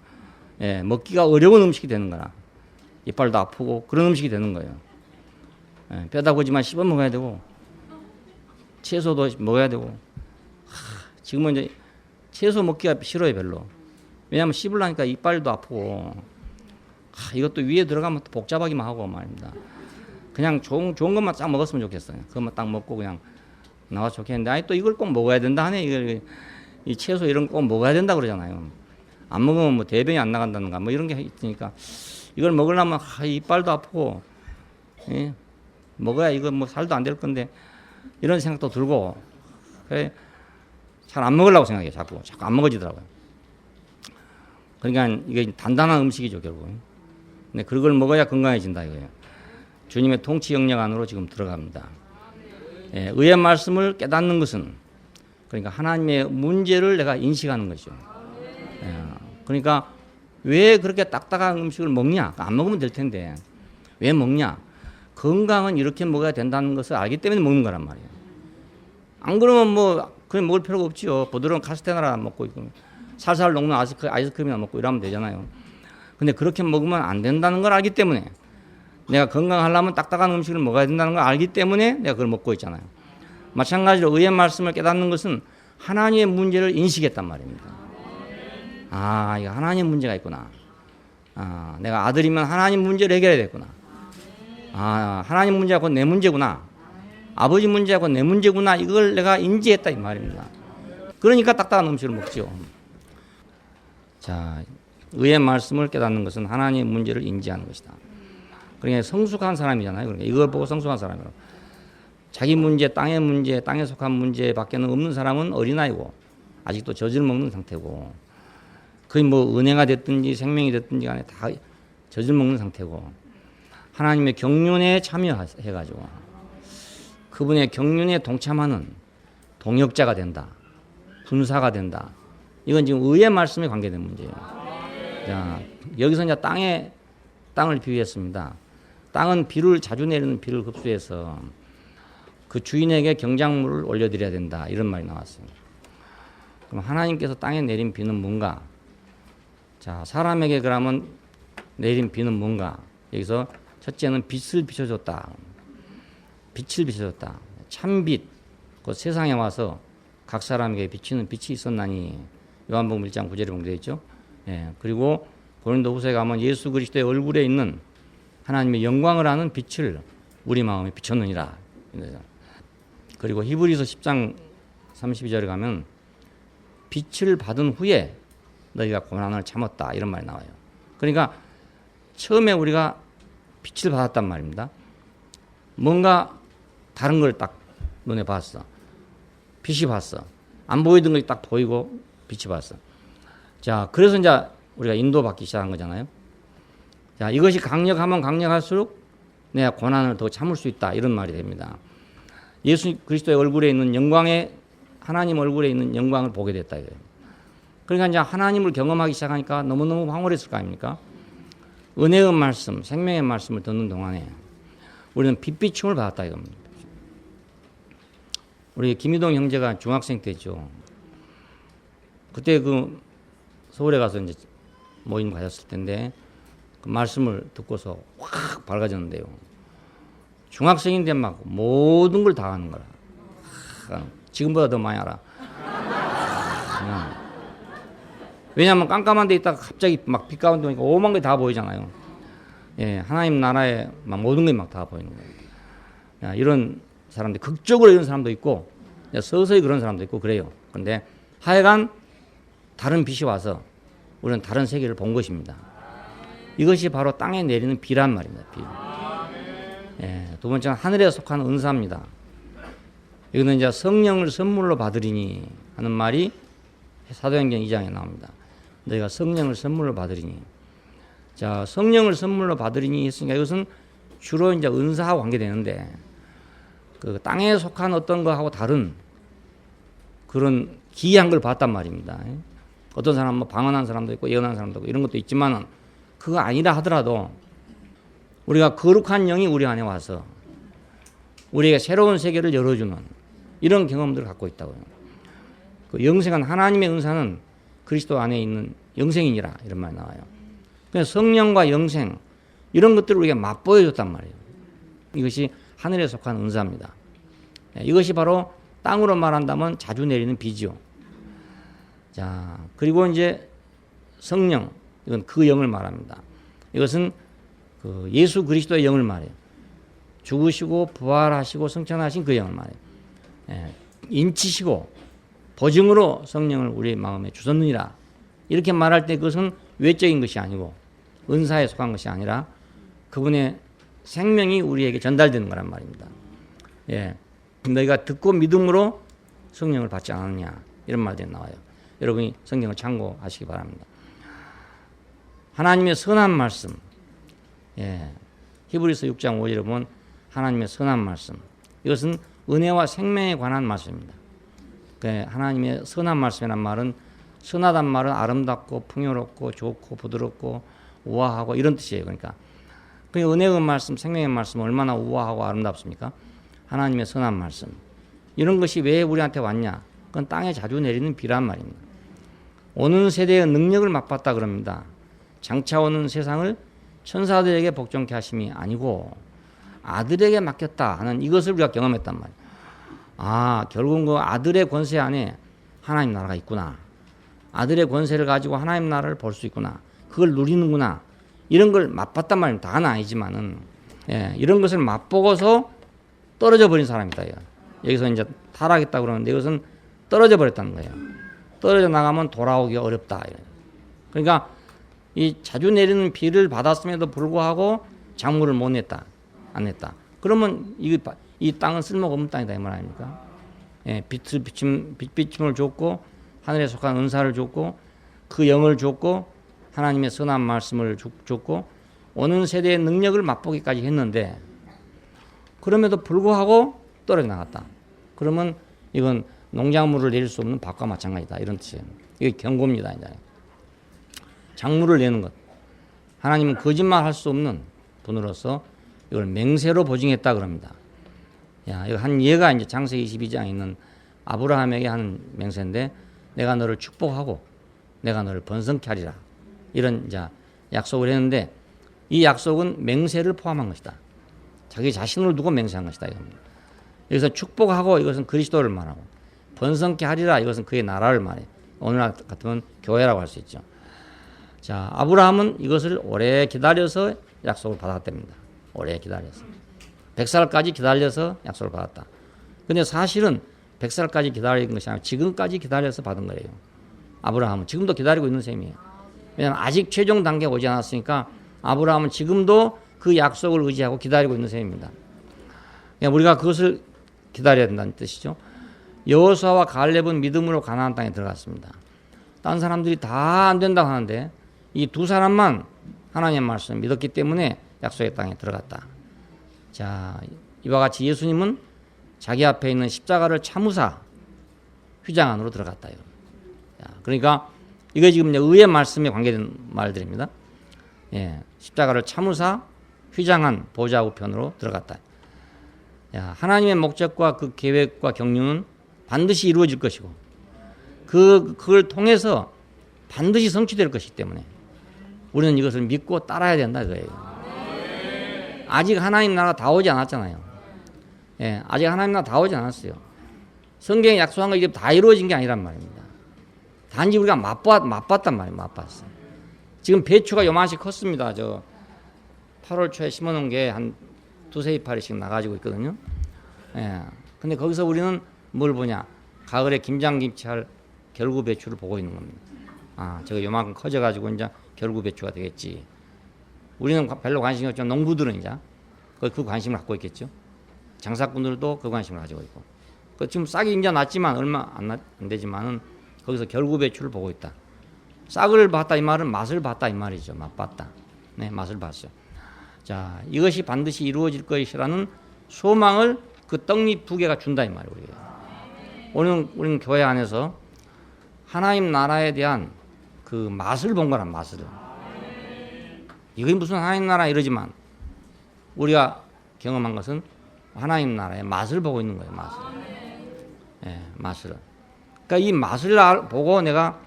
예, 먹기가 어려운 음식이 되는 거라. 이빨도 아프고 그런 음식이 되는 거예요. 예, 뼈다귀지만 씹어 먹어야 되고 채소도 먹어야 되고. 지금은 이제 채소 먹기가 싫어요 별로. 왜냐하면 씹으려니까 이빨도 아프고 이것도 위에 들어가면 또 복잡하기만 하고 말입니다. 그냥 좋은 것만 딱 먹었으면 좋겠어요. 그것만 딱 먹고 그냥 나와서 좋겠는데 아니 또 이걸 꼭 먹어야 된다 하네. 이걸 이 채소 이런 거 꼭 먹어야 된다 그러잖아요. 안 먹으면 뭐 대변이 안 나간다는가 뭐 이런 게 있으니까 이걸 먹으려면 이빨도 아프고 예? 먹어야 이거 뭐 살도 안 될 건데 이런 생각도 들고 잘 안 먹으려고 생각해요. 자꾸 안 먹어지더라고요. 그러니까 이게 단단한 음식이죠 결국은. 근데 그걸 먹어야 건강해진다 이거예요. 주님의 통치 영역 안으로 지금 들어갑니다. 예, 의의 말씀을 깨닫는 것은 그러니까 하나님의 문제를 내가 인식하는 것이죠. 예, 그러니까 왜 그렇게 딱딱한 음식을 먹냐? 안 먹으면 될 텐데 왜 먹냐? 건강은 이렇게 먹어야 된다는 것을 알기 때문에 먹는 거란 말이에요. 안 그러면 뭐 그냥 먹을 필요가 없지요. 부드러운 카스테라나 먹고 있고 살살 녹는 아이스크림이나 먹고 이러면 되잖아요. 근데 그렇게 먹으면 안 된다는 걸 알기 때문에 내가 건강하려면 딱딱한 음식을 먹어야 된다는 걸 알기 때문에 내가 그걸 먹고 있잖아요. 마찬가지로 의의 말씀을 깨닫는 것은 하나님의 문제를 인식했단 말입니다. 아, 이거 하나님 문제가 있구나. 아, 내가 아들이면 하나님 문제를 해결해야 되겠구나. 아, 하나님 문제가 곧 내 문제구나. 아버지 문제가 곧 내 문제구나. 이걸 내가 인지했다 이 말입니다. 그러니까 딱딱한 음식을 먹죠. 자, 의의 말씀을 깨닫는 것은 하나님의 문제를 인지하는 것이다. 그러니까 성숙한 사람이잖아요. 그러니까 이걸 보고 성숙한 사람이라고. 자기 문제, 땅에 속한 문제 밖에는 없는 사람은 어린아이고 아직도 젖을 먹는 상태고 그게 뭐 은혜가 됐든지 생명이 됐든지 간에 다 젖을 먹는 상태고 하나님의 경륜에 참여해가지고 그분의 경륜에 동참하는 동역자가 된다. 분사가 된다. 이건 지금 의의 말씀에 관계된 문제예요. 자, 여기서 이제 땅을 비유했습니다. 땅은 비를 자주 내리는 비를 흡수해서 그 주인에게 경작물을 올려드려야 된다. 이런 말이 나왔어요. 그럼 하나님께서 땅에 내린 비는 뭔가? 자, 사람에게 그러면 내린 비는 뭔가? 여기서 첫째는 빛을 비춰줬다. 빛을 비춰줬다. 참빛. 그 세상에 와서 각 사람에게 비치는 빛이 있었나니 요한복음 1장 9절에 공개되어 있죠. 예, 그리고 고린도후서에 가면 예수 그리스도의 얼굴에 있는 하나님의 영광을 아는 빛을 우리 마음에 비쳤느니라. 그리고 히브리서 10장 32절에 가면 빛을 받은 후에 너희가 고난을 참았다 이런 말이 나와요. 그러니까 처음에 우리가 빛을 받았단 말입니다. 뭔가 다른 걸 딱 눈에 봤어. 빛이 봤어. 안 보이던 것이 딱 보이고 빛이 봤어. 자, 그래서 이제 우리가 인도받기 시작한 거잖아요. 자, 이것이 강력하면 강력할수록 내가 고난을 더 참을 수 있다 이런 말이 됩니다. 예수 그리스도의 얼굴에 있는 영광에 하나님 얼굴에 있는 영광을 보게 됐다 이거예요. 그러니까 이제 하나님을 경험하기 시작하니까 너무너무 황홀했을 거 아닙니까? 은혜의 말씀, 생명의 말씀을 듣는 동안에 우리는 빛비춤을 받았다 이겁니다. 우리 김희동 형제가 중학생 때죠. 그때 그 서울에 가서 이제 모임 가졌을 텐데 그 말씀을 듣고서 확 밝아졌는데요. 중학생인데 막 모든 걸 다 하는 거라. 지금보다 더 많이 알아. 왜냐하면 깜깜한 데 있다가 갑자기 막 빛 가운데 오니까 오만 게 다 보이잖아요. 예, 하나님 나라에 막 모든 게 막 다 보이는 거예요. 야, 이런 사람들, 극적으로 이런 사람도 있고, 서서히 그런 사람도 있고 그래요. 근데 하여간 다른 빛이 와서 우리는 다른 세계를 본 것입니다. 이것이 바로 땅에 내리는 비란 말입니다. 비. 예, 두 번째는 하늘에 속한 은사입니다. 이거는 이제 성령을 선물로 받으리니 하는 말이 사도행전 2장에 나옵니다. 너희가 성령을 선물로 받으리니. 자, 성령을 선물로 받으리니 했으니까 이것은 주로 이제 은사하고 관계되는데, 그 땅에 속한 어떤 거하고 다른 그런 기이한 걸 봤단 말입니다. 어떤 사람은 뭐 방언한 사람도 있고 예언한 사람도 있고 이런 것도 있지만은 그거 아니라 하더라도 우리가 거룩한 영이 우리 안에 와서 우리에게 새로운 세계를 열어주는 이런 경험들을 갖고 있다고요. 그 영생한 하나님의 은사는 그리스도 안에 있는 영생이니라 이런 말이 나와요. 그래서 성령과 영생 이런 것들을 우리가 맛보여줬단 말이에요. 이것이 하늘에 속한 은사입니다. 이것이 바로 땅으로 말한다면 자주 내리는 비지요. 자, 그리고 이제 성령, 이건 그 영을 말합니다. 이것은 그 예수 그리스도의 영을 말해요. 죽으시고 부활하시고 승천하신 그 영을 말해요. 예, 인치시고 보증으로 성령을 우리 마음에 주셨느니라. 이렇게 말할 때 그것은 외적인 것이 아니고 은사에 속한 것이 아니라 그분의 생명이 우리에게 전달되는 거란 말입니다. 예, 너희가 듣고 믿음으로 성령을 받지 않았냐 이런 말들이 나와요. 여러분이 성경을 참고하시기 바랍니다. 하나님의 선한 말씀, 예, 히브리서 6장 5절에 보면 하나님의 선한 말씀, 이것은 은혜와 생명에 관한 말씀입니다. 하나님의 선한 말씀이란 말은, 선하단 말은 아름답고 풍요롭고 좋고 부드럽고 우아하고 이런 뜻이에요. 그러니까 그 은혜의 말씀, 생명의 말씀은 얼마나 우아하고 아름답습니까? 하나님의 선한 말씀, 이런 것이 왜 우리한테 왔냐? 그건 땅에 자주 내리는 비란 말입니다. 오는 세대의 능력을 맛봤다 그럽니다. 장차 오는 세상을 천사들에게 복종케 하심이 아니고 아들에게 맡겼다 하는 이것을 우리가 경험했단 말이에요. 아, 결국은 그 아들의 권세 안에 하나님 나라가 있구나. 아들의 권세를 가지고 하나님 나라를 볼 수 있구나. 그걸 누리는구나. 이런 걸 맛봤단 말입니다. 다는 아니지만은, 예, 이런 것을 맛보고서 떨어져 버린 사람이다. 여기서 이제 타락했다고 그러는데 이것은 떨어져 버렸다는 거예요. 떨어져 나가면 돌아오기 어렵다. 그러니까 이 자주 내리는 비를 받았음에도 불구하고 작물을 못 냈다. 안 냈다. 그러면 이 땅은 쓸모가 없는 땅이다 이 말 아닙니까? 예, 빛비침을 줬고 하늘에 속한 은사를 줬고 그 영을 줬고 하나님의 선한 말씀을 줬고 오는 세대의 능력을 맛보기까지 했는데 그럼에도 불구하고 떨어져 나갔다. 그러면 이건 농작물을 내릴 수 없는 밭과 마찬가지다 이런 뜻이에요. 이게 경고입니다. 이제. 작물을 내는 것. 하나님은 거짓말할 수 없는 분으로서 이걸 맹세로 보증했다 그럽니다. 야, 이거 한 예가 이제 창세기 22장에 있는 아브라함에게 하는 맹세인데 내가 너를 축복하고 내가 너를 번성케 하리라. 이런 이제 약속을 했는데 이 약속은 맹세를 포함한 것이다. 자기 자신을 두고 맹세한 것이다. 이겁니다. 여기서 축복하고 이것은 그리스도를 말하고 번성케 하리라 이것은 그의 나라를 말해요. 오늘날 같으면 교회라고 할 수 있죠. 자, 아브라함은 이것을 오래 기다려서 약속을 받았답니다. 오래 기다려서. 100살까지 기다려서 약속을 받았다. 근데 사실은 100살까지 기다린 것이 아니라 지금까지 기다려서 받은 거예요. 아브라함은 지금도 기다리고 있는 셈이에요. 왜냐하면 아직 최종 단계에 오지 않았으니까 아브라함은 지금도 그 약속을 의지하고 기다리고 있는 셈입니다. 그러니까 우리가 그것을 기다려야 된다는 뜻이죠. 여호수아와 갈렙은 믿음으로 가나안 땅에 들어갔습니다. 다른 사람들이 다 안 된다고 하는데 이 두 사람만 하나님의 말씀을 믿었기 때문에 약속의 땅에 들어갔다. 자, 이와 같이 예수님은 자기 앞에 있는 십자가를 참으사 휘장 안으로 들어갔다요. 자, 그러니까 이거 지금 의의 말씀에 관계된 말들입니다. 예, 십자가를 참으사 휘장 안 보좌 우편으로 들어갔다. 야, 하나님의 목적과 그 계획과 경륜은 반드시 이루어질 것이고 그걸 통해서 반드시 성취될 것이기 때문에 우리는 이것을 믿고 따라야 된다 이거예요. 아직 하나님 나라 다 오지 않았잖아요. 예, 아직 하나님 나라 다 오지 않았어요. 성경에 약속한 거 이게 다 이루어진 게 아니란 말입니다. 단지 우리가 맛봤단 말이에요. 맛봤어. 지금 배추가 요만씩 컸습니다. 8월 초에 심어놓은 게 한 두세 이파리씩 나가지고 있거든요. 예. 근데 거기서 우리는 뭘 보냐? 가을에 김장김치할 결구 배추를 보고 있는 겁니다. 아, 저거 요만큼 커져가지고 이제 결구 배추가 되겠지. 우리는 별로 관심이 없지만 농부들은 이제 그 관심을 갖고 있겠죠. 장사꾼들도 그 관심을 가지고 있고. 그 지금 싹이 이제 났지만 얼마 안 되지만은 거기서 결구 배추를 보고 있다. 싹을 봤다 이 말은 맛을 봤다 이 말이죠. 맛봤다. 네, 맛을 봤어요. 자, 이것이 반드시 이루어질 것이라는 소망을 그 떡잎 두 개가 준다 이 말이에요. 우리는 교회 안에서 하나님 나라에 대한 그 맛을 본 거란 맛을. 이게 무슨 하나님 나라 이러지만 우리가 경험한 것은 하나님 나라의 맛을 보고 있는 거예요. 맛을. 예, 맛을. 그러니까 이 맛을 보고 내가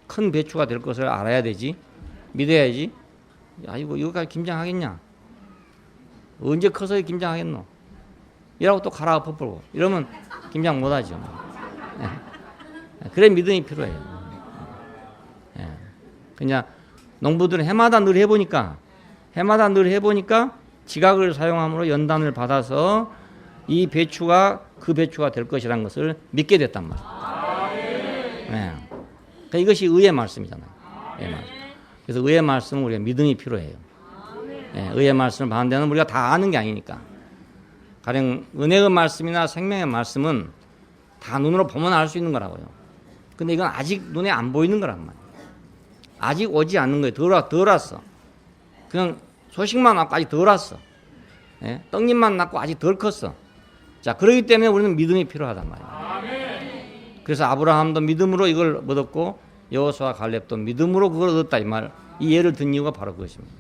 큰 배추가 될 것을 알아야 되지. 믿어야지. 야, 이거까지 김장하겠냐? 언제 커서 김장하겠노? 이라고 또 가라 엎어버리고 이러면 김장 못하죠. 예. 그래 믿음이 필요해요. 예. 그냥 농부들은 해마다 늘 해보니까 지각을 사용함으로 연단을 받아서 이 배추가 그 배추가 될 것이라는 것을 믿게 됐단 말이에요. 예. 그러니까 이것이 의의 말씀이잖아요. 의의 말씀. 그래서 의의 말씀은 우리가 믿음이 필요해요. 예. 의의 말씀을 받는 데는 우리가 다 아는 게 아니니까. 가령 은혜의 말씀이나 생명의 말씀은 다 눈으로 보면 알 수 있는 거라고요. 근데 이건 아직 눈에 안 보이는 거란 말이에요. 아직 오지 않는 거예요. 덜 왔어. 그냥 소식만 낳고 아직 덜 왔어. 예? 떡잎만 낳고 아직 덜 컸어. 자, 그렇기 때문에 우리는 믿음이 필요하단 말이에요. 그래서 아브라함도 믿음으로 이걸 얻었고 여호수아 갈렙도 믿음으로 그걸 얻었다 이 말. 이 예를 든 이유가 바로 그것입니다.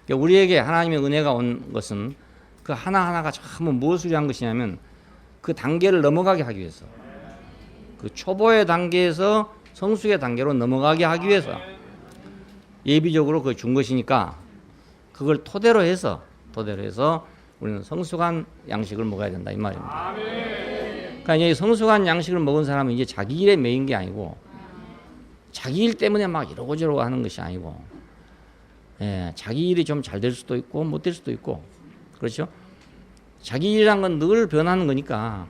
그러니까 우리에게 하나님의 은혜가 온 것은 그 하나하나가 전부 무엇을 위한 것이냐면 그 단계를 넘어가게 하기 위해서, 그 초보의 단계에서 성숙의 단계로 넘어가게 하기 위해서 예비적으로 그걸 준 것이니까 그걸 토대로 해서 우리는 성숙한 양식을 먹어야 된다 이 말입니다. 그러니까 이제 성숙한 양식을 먹은 사람은 이제 자기 일에 매인 게 아니고 자기 일 때문에 막 이러고저러고 하는 것이 아니고, 예, 자기 일이 좀 잘 될 수도 있고 못 될 수도 있고, 그렇죠? 자기 일이란 건 늘 변하는 거니까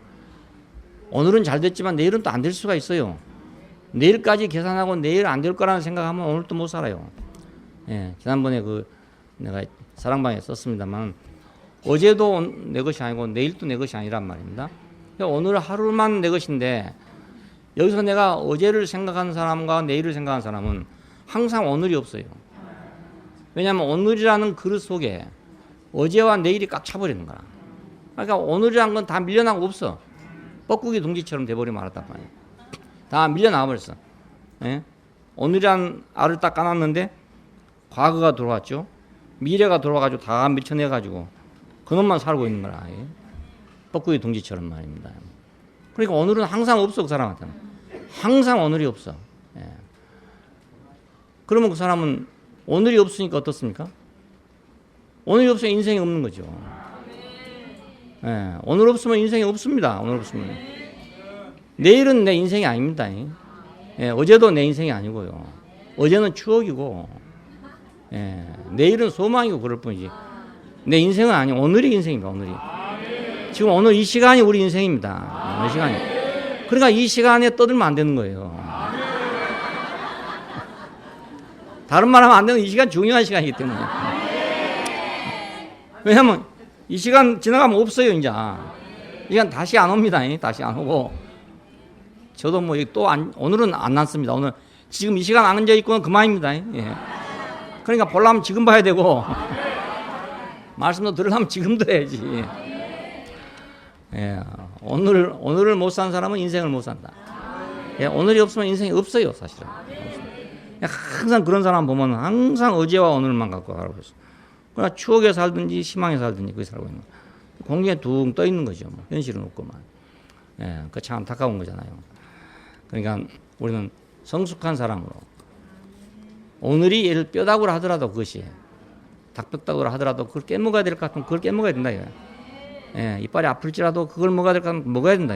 오늘은 잘 됐지만 내일은 또 안 될 수가 있어요. 내일까지 계산하고 내일 안 될 거라는 생각하면 오늘 또 못 살아요. 예, 지난번에 내가 사랑방에 썼습니다만 어제도 내 것이 아니고 내일도 내 것이 아니란 말입니다. 그러니까 오늘 하루만 내 것인데 여기서 내가 어제를 생각하는 사람과 내일을 생각하는 사람은 항상 오늘이 없어요. 왜냐하면 오늘이라는 그릇 속에 어제와 내일이 꽉 차버리는 거라. 그러니까 오늘이라는 건 다 밀려나고 없어. 뻐꾸기 둥지처럼 돼버리면 알았단 말이에요. 다 밀려나와 버렸어. 예? 오늘이란 알을 딱 까놨는데 과거가 들어왔죠. 미래가 들어와가지고 다 밀쳐내가지고 그놈만 살고 있는 거라. 예? 뻐꾸기 둥지처럼 말입니다. 그러니까 오늘은 항상 없어. 그 사람한테는 항상 오늘이 없어. 예. 그러면 그 사람은 오늘이 없으니까 어떻습니까? 오늘이 없으면 인생이 없는 거죠. 예. 오늘 없으면 인생이 없습니다. 오늘 없으면 내일은 내 인생이 아닙니다. 예. 어제도 내 인생이 아니고요. 어제는 추억이고, 예. 내일은 소망이고 그럴 뿐이지 내 인생은 아니고 오늘이 인생입니다. 오늘이. 지금 오늘 이 시간이 우리 인생입니다. 이 시간이. 그러니까 이 시간에 떠들면 안 되는 거예요. 다른 말 하면 안 되는, 이 시간 중요한 시간이기 때문에. 왜냐면 이 시간 지나가면 없어요. 이제 이 시간 다시 안 옵니다. 다시 안 오고, 저도 뭐 또 오늘은 안 났습니다. 오늘 지금 이 시간 안 앉아 있고는 그만입니다. 예. 그러니까 보려면 지금 봐야 되고 말씀도 들으려면 지금 들어야지. 예. 오늘을 못 산 사람은 인생을 못 산다. 예. 오늘이 없으면 인생이 없어요, 사실은. 항상 그런 사람 보면 항상 어제와 오늘만 갖고 살고 있어. 그러나 추억에 살든지 희망에 살든지 그게 살고 있는 거예요. 공중에 둥 떠 있는 거죠. 뭐. 현실은 없고만. 예. 그 참 안타까운 거잖아요. 그러니까 우리는 성숙한 사람으로 오늘이 예를 뼈다구로 하더라도 그것이 닭뼈다구로 하더라도 그걸 깨먹어야 될 것 같으면 그걸 깨먹어야 된다. 예. 이빨이 아플지라도 그걸 먹어야 될 것 같으면 먹어야 된다.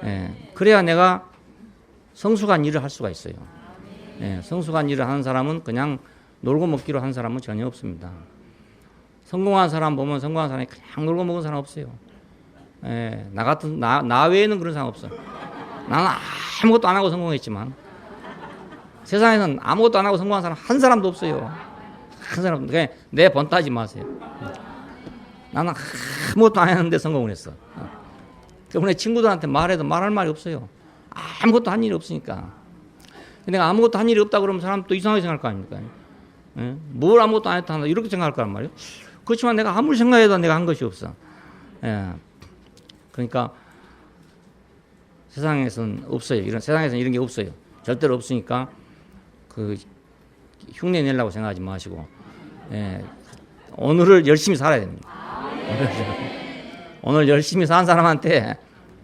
예. 그래야 내가 성숙한 일을 할 수가 있어요. 예. 성숙한 일을 하는 사람은 그냥 놀고 먹기로 한 사람은 전혀 없습니다. 성공한 사람 보면 성공한 사람이 그냥 놀고 먹은 사람 없어요. 예, 나 외에는 그런 사람 없어. 나는 아무것도 안 하고 성공했지만 세상에는 아무것도 안 하고 성공한 사람 한 사람도 없어요. 한 사람도. 그러니까 내 번따지 마세요. 나는 아무것도 안 했는데 성공을 했어. 때문에 친구들한테 말해도 말할 말이 없어요. 아무것도 한 일이 없으니까. 내가 아무것도 한 일이 없다 그러면 사람 또 이상하게 생각할 거 아닙니까? 예? 뭘 아무것도 안 했다 이렇게 생각할 거란 말이에요. 그렇지만 내가 아무리 생각해도 내가 한 것이 없어. 예. 그러니까 세상에서는 없어요. 세상에서는 이런 게 없어요. 절대로 없으니까 그 흉내 내려고 생각하지 마시고, 예. 오늘을 열심히 살아야 됩니다. 오늘 열심히 산 사람한테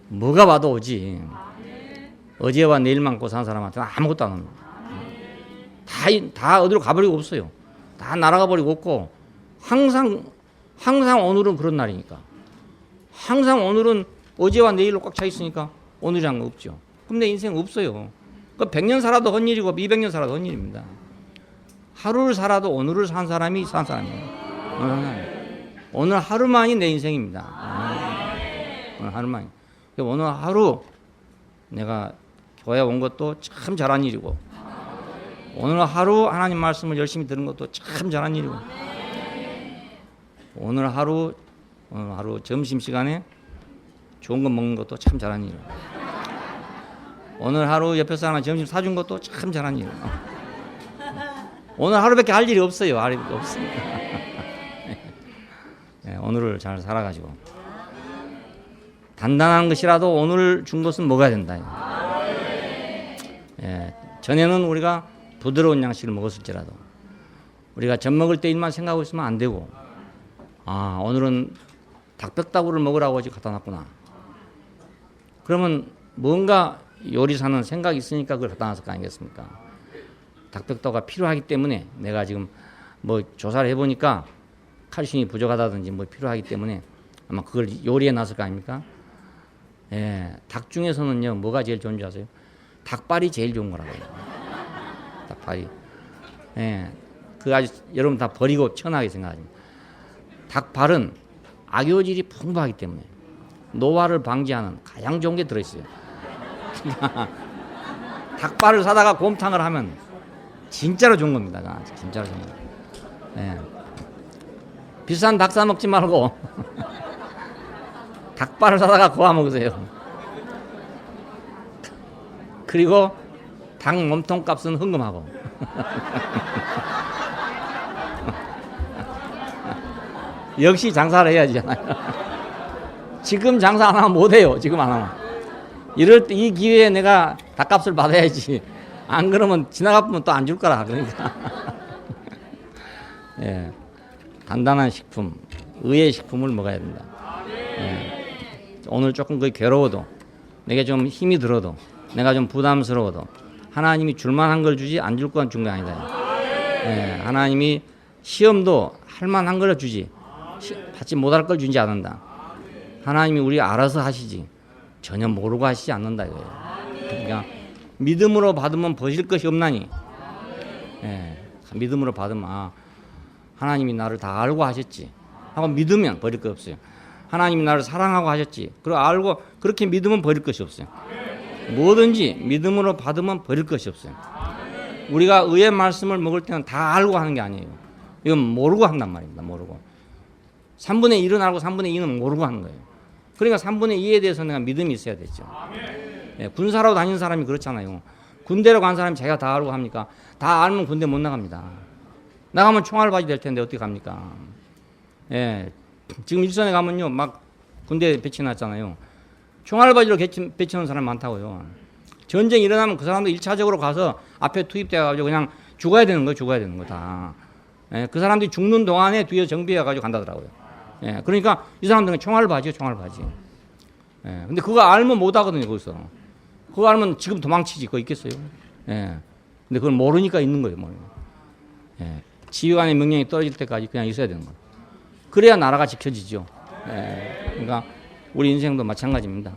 뭐가 와도 오지. 어제와 내일만 고 산 사람한테는 아무것도 안 합니다. 다 어디로 가버리고 없어요. 다 날아가 버리고 없고, 항상 오늘은 그런 날이니까. 항상 오늘은 어제와 내일로 꽉 차 있으니까 오늘이란 거 없죠. 그럼 내 인생 없어요. 그 100년 살아도 헛일이고 200년 살아도 헛일입니다. 하루를 살아도 오늘을 산 사람이 산 사람이에요. 오늘 하루만이 내 인생입니다. 오늘 하루만이. 오늘 하루 내가 교회 온 것도 참 잘한 일이고, 오늘 하루 하나님 말씀을 열심히 들은 것도 참 잘한 일이고, 오늘 하루 점심시간에 좋은 거 먹는 것도 참 잘한 일이고, 오늘 하루 옆에 사람한테 점심 사준 것도 참 잘한 일이고, 오늘 하루밖에 할 일이 없어요. 할 일이 없습니다. 네, 오늘을 잘 살아가지고 단단한 것이라도 오늘 준 것은 먹어야 된다. 예, 전에는 우리가 부드러운 양식을 먹었을지라도 우리가 젖 먹을 때 일만 생각하고 있으면 안 되고, 오늘은 닭백다구를 먹으라고 지금 갖다 놨구나. 그러면 뭔가 요리사는 생각이 있으니까 그걸 갖다 놨을 거 아니겠습니까? 닭백다구가 필요하기 때문에 내가 지금 뭐 조사를 해보니까 칼슘이 부족하다든지 뭐 필요하기 때문에 아마 그걸 요리해 놨을 거 아닙니까? 예, 닭 중에서는요, 뭐가 제일 좋은 줄 아세요? 닭발이 제일 좋은 거라고요. 닭발이. 예, 그 아주 여러분 다 버리고 천하게 생각하지. 닭발은 악효질이 풍부하기 때문에 노화를 방지하는 가장 좋은 게 들어있어요. 닭발을 사다가 곰탕을 하면 진짜로 좋은 겁니다. 진짜로 좋은 겁니다. 예. 비싼 닭 사 먹지 말고 닭발을 사다가 구워 먹으세요. 그리고 닭 몸통 값은 헌금하고. 역시 장사를 해야지잖아요. 지금 장사 안 하면 못해요. 지금 안 하면. 이럴 때 이 기회에 내가 닭값을 받아야지. 안 그러면 지나가면 또 안 줄 거라. 그러니까. 예. 간단한 식품, 의의 식품을 먹어야 된다. 예. 오늘 조금 거의 괴로워도, 내게 좀 힘이 들어도, 내가 좀 부담스러워도 하나님이 줄만한 걸 주지 안 줄 건 준 게 아니다. 예. 하나님이 시험도 할 만한 걸 주지 받지 못할 걸 주지 않는다. 하나님이 우리 알아서 하시지 전혀 모르고 하시지 않는다 이거예요. 그러니까 믿음으로 받으면 버릴 것이 없나니. 예. 믿음으로 받으면 하나님이 나를 다 알고 하셨지 하고 믿으면 버릴 거 없어요. 하나님이 나를 사랑하고 하셨지 그리고 알고 그렇게 믿으면 버릴 것이 없어요. 뭐든지 믿음으로 받으면 버릴 것이 없어요. 우리가 의의 말씀을 먹을 때는 다 알고 하는 게 아니에요. 이건 모르고 한단 말입니다. 모르고 3분의 1은 알고 3분의 2는 모르고 하는 거예요. 그러니까 3분의 2에 대해서 내가 믿음이 있어야 되죠. 예, 군사로 다니는 사람이 그렇잖아요. 군대로 간 사람이 자기가 다 알고 합니까? 다 알면 군대 못 나갑니다. 나가면 총알바지 될 텐데 어떻게 갑니까? 예, 지금 일선에 가면요 막 군대 배치해놨잖아요. 총알바지로 배치하는 사람이 많다고요. 전쟁이 일어나면 그 사람도 1차적으로 가서 앞에 투입돼가지고 그냥 죽어야 되는 거예요. 죽어야 되는 거 다. 예, 그 사람들이 죽는 동안에 뒤에 정비해가지고 간다더라고요. 예, 그러니까 이 사람들은 총알바지요, 총알바지. 예, 근데 그거 알면 못 하거든요, 거기서. 그거 알면 지금 도망치지, 그거 있겠어요? 예. 근데 그걸 모르니까 있는 거예요, 뭐. 예. 지휘관의 명령이 떨어질 때까지 그냥 있어야 되는 거예요. 그래야 나라가 지켜지죠. 예. 그러니까 우리 인생도 마찬가지입니다.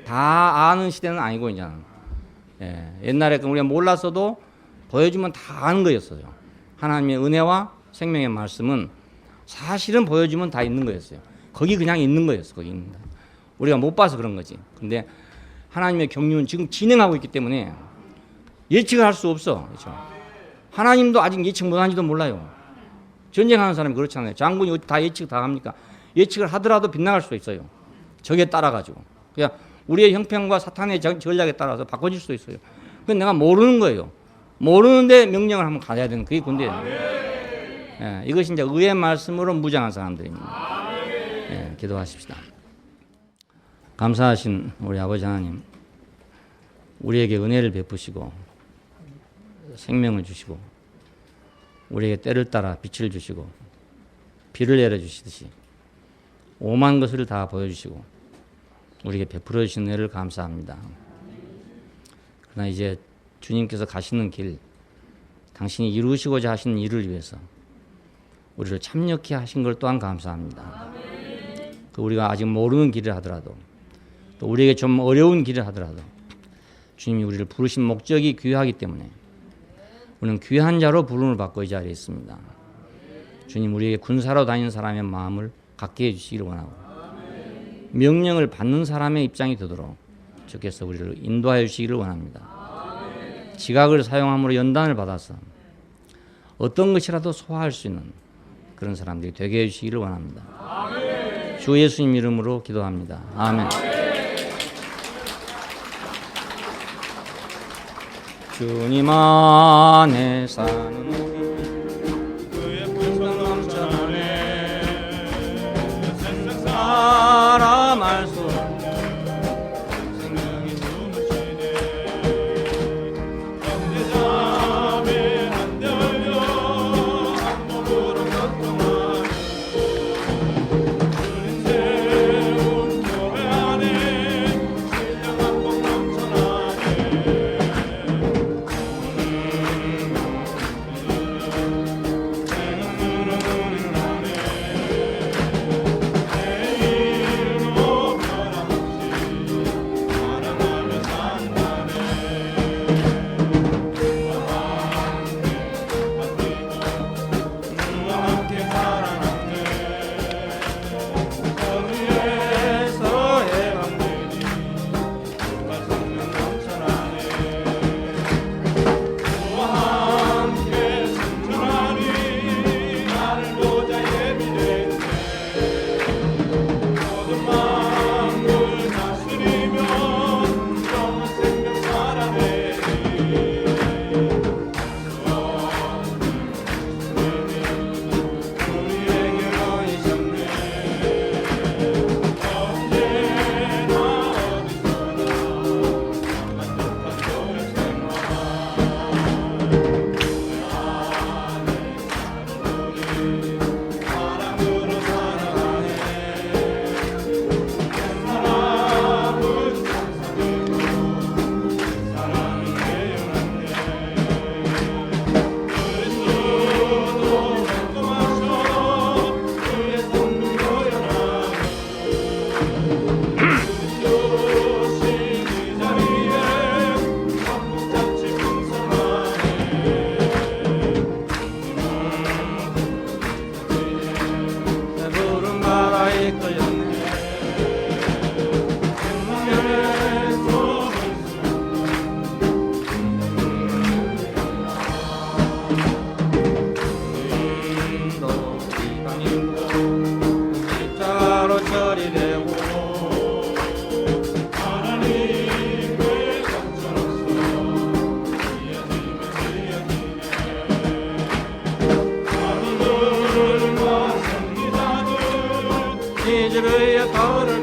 다 아는 시대는 아니고, 이제는. 예. 옛날에 우리가 몰랐어도 보여주면 다 아는 거였어요. 하나님의 은혜와 생명의 말씀은 사실은 보여주면 다 있는 거였어요. 거기 그냥 있는 거였어. 거기 있는 거. 우리가 못 봐서 그런 거지. 근데 하나님의 경륜은 지금 진행하고 있기 때문에 예측을 할 수 없어. 그렇죠? 하나님도 아직 예측 못하는지도 몰라요. 전쟁하는 사람이 그렇잖아요. 장군이 다 예측 다 합니까? 예측을 하더라도 빗나갈 수도 있어요. 적에 따라가지고. 그냥 우리의 형편과 사탄의 전략에 따라서 바꿔질 수도 있어요. 그건 내가 모르는 거예요. 모르는데 명령을 한번 가져야 되는 그게 군대예요. 예, 이것이 이제 의의 말씀으로 무장한 사람들입니다. 예, 기도하십시다. 감사하신 우리 아버지 하나님, 우리에게 은혜를 베푸시고 생명을 주시고 우리에게 때를 따라 빛을 주시고 비를 내려주시듯이 오만 것을 다 보여주시고 우리에게 베풀어 주신 은혜를 감사합니다. 그러나 이제 주님께서 가시는 길, 당신이 이루시고자 하시는 일을 위해서 우리를 참여케 하신 걸 또한 감사합니다. 그 우리가 아직 모르는 길을 하더라도 또 우리에게 좀 어려운 길을 하더라도 주님이 우리를 부르신 목적이 귀하기 때문에 우리는 귀한 자로 부름을 받고 이 자리에 있습니다. 주님, 우리에게 군사로 다니는 사람의 마음을 갖게 해주시기를 원하고 명령을 받는 사람의 입장이 되도록 주께서 우리를 인도하여 주시기를 원합니다. 지각을 사용함으로 연단을 받아서 어떤 것이라도 소화할 수 있는 그런 사람들이 되게 해주시기를 원합니다. 주 예수님 이름으로 기도합니다. 아멘. 주님 안에 사는 우리 그의 풍성 넘쳐나네 세상 사람 알 수 없는 생명이 숨으시네 현대자매 한대 흘려 한 몸으로 교통하네 주님 세운 교회 안에 신령한 복 넘쳐나네 이제의 가을을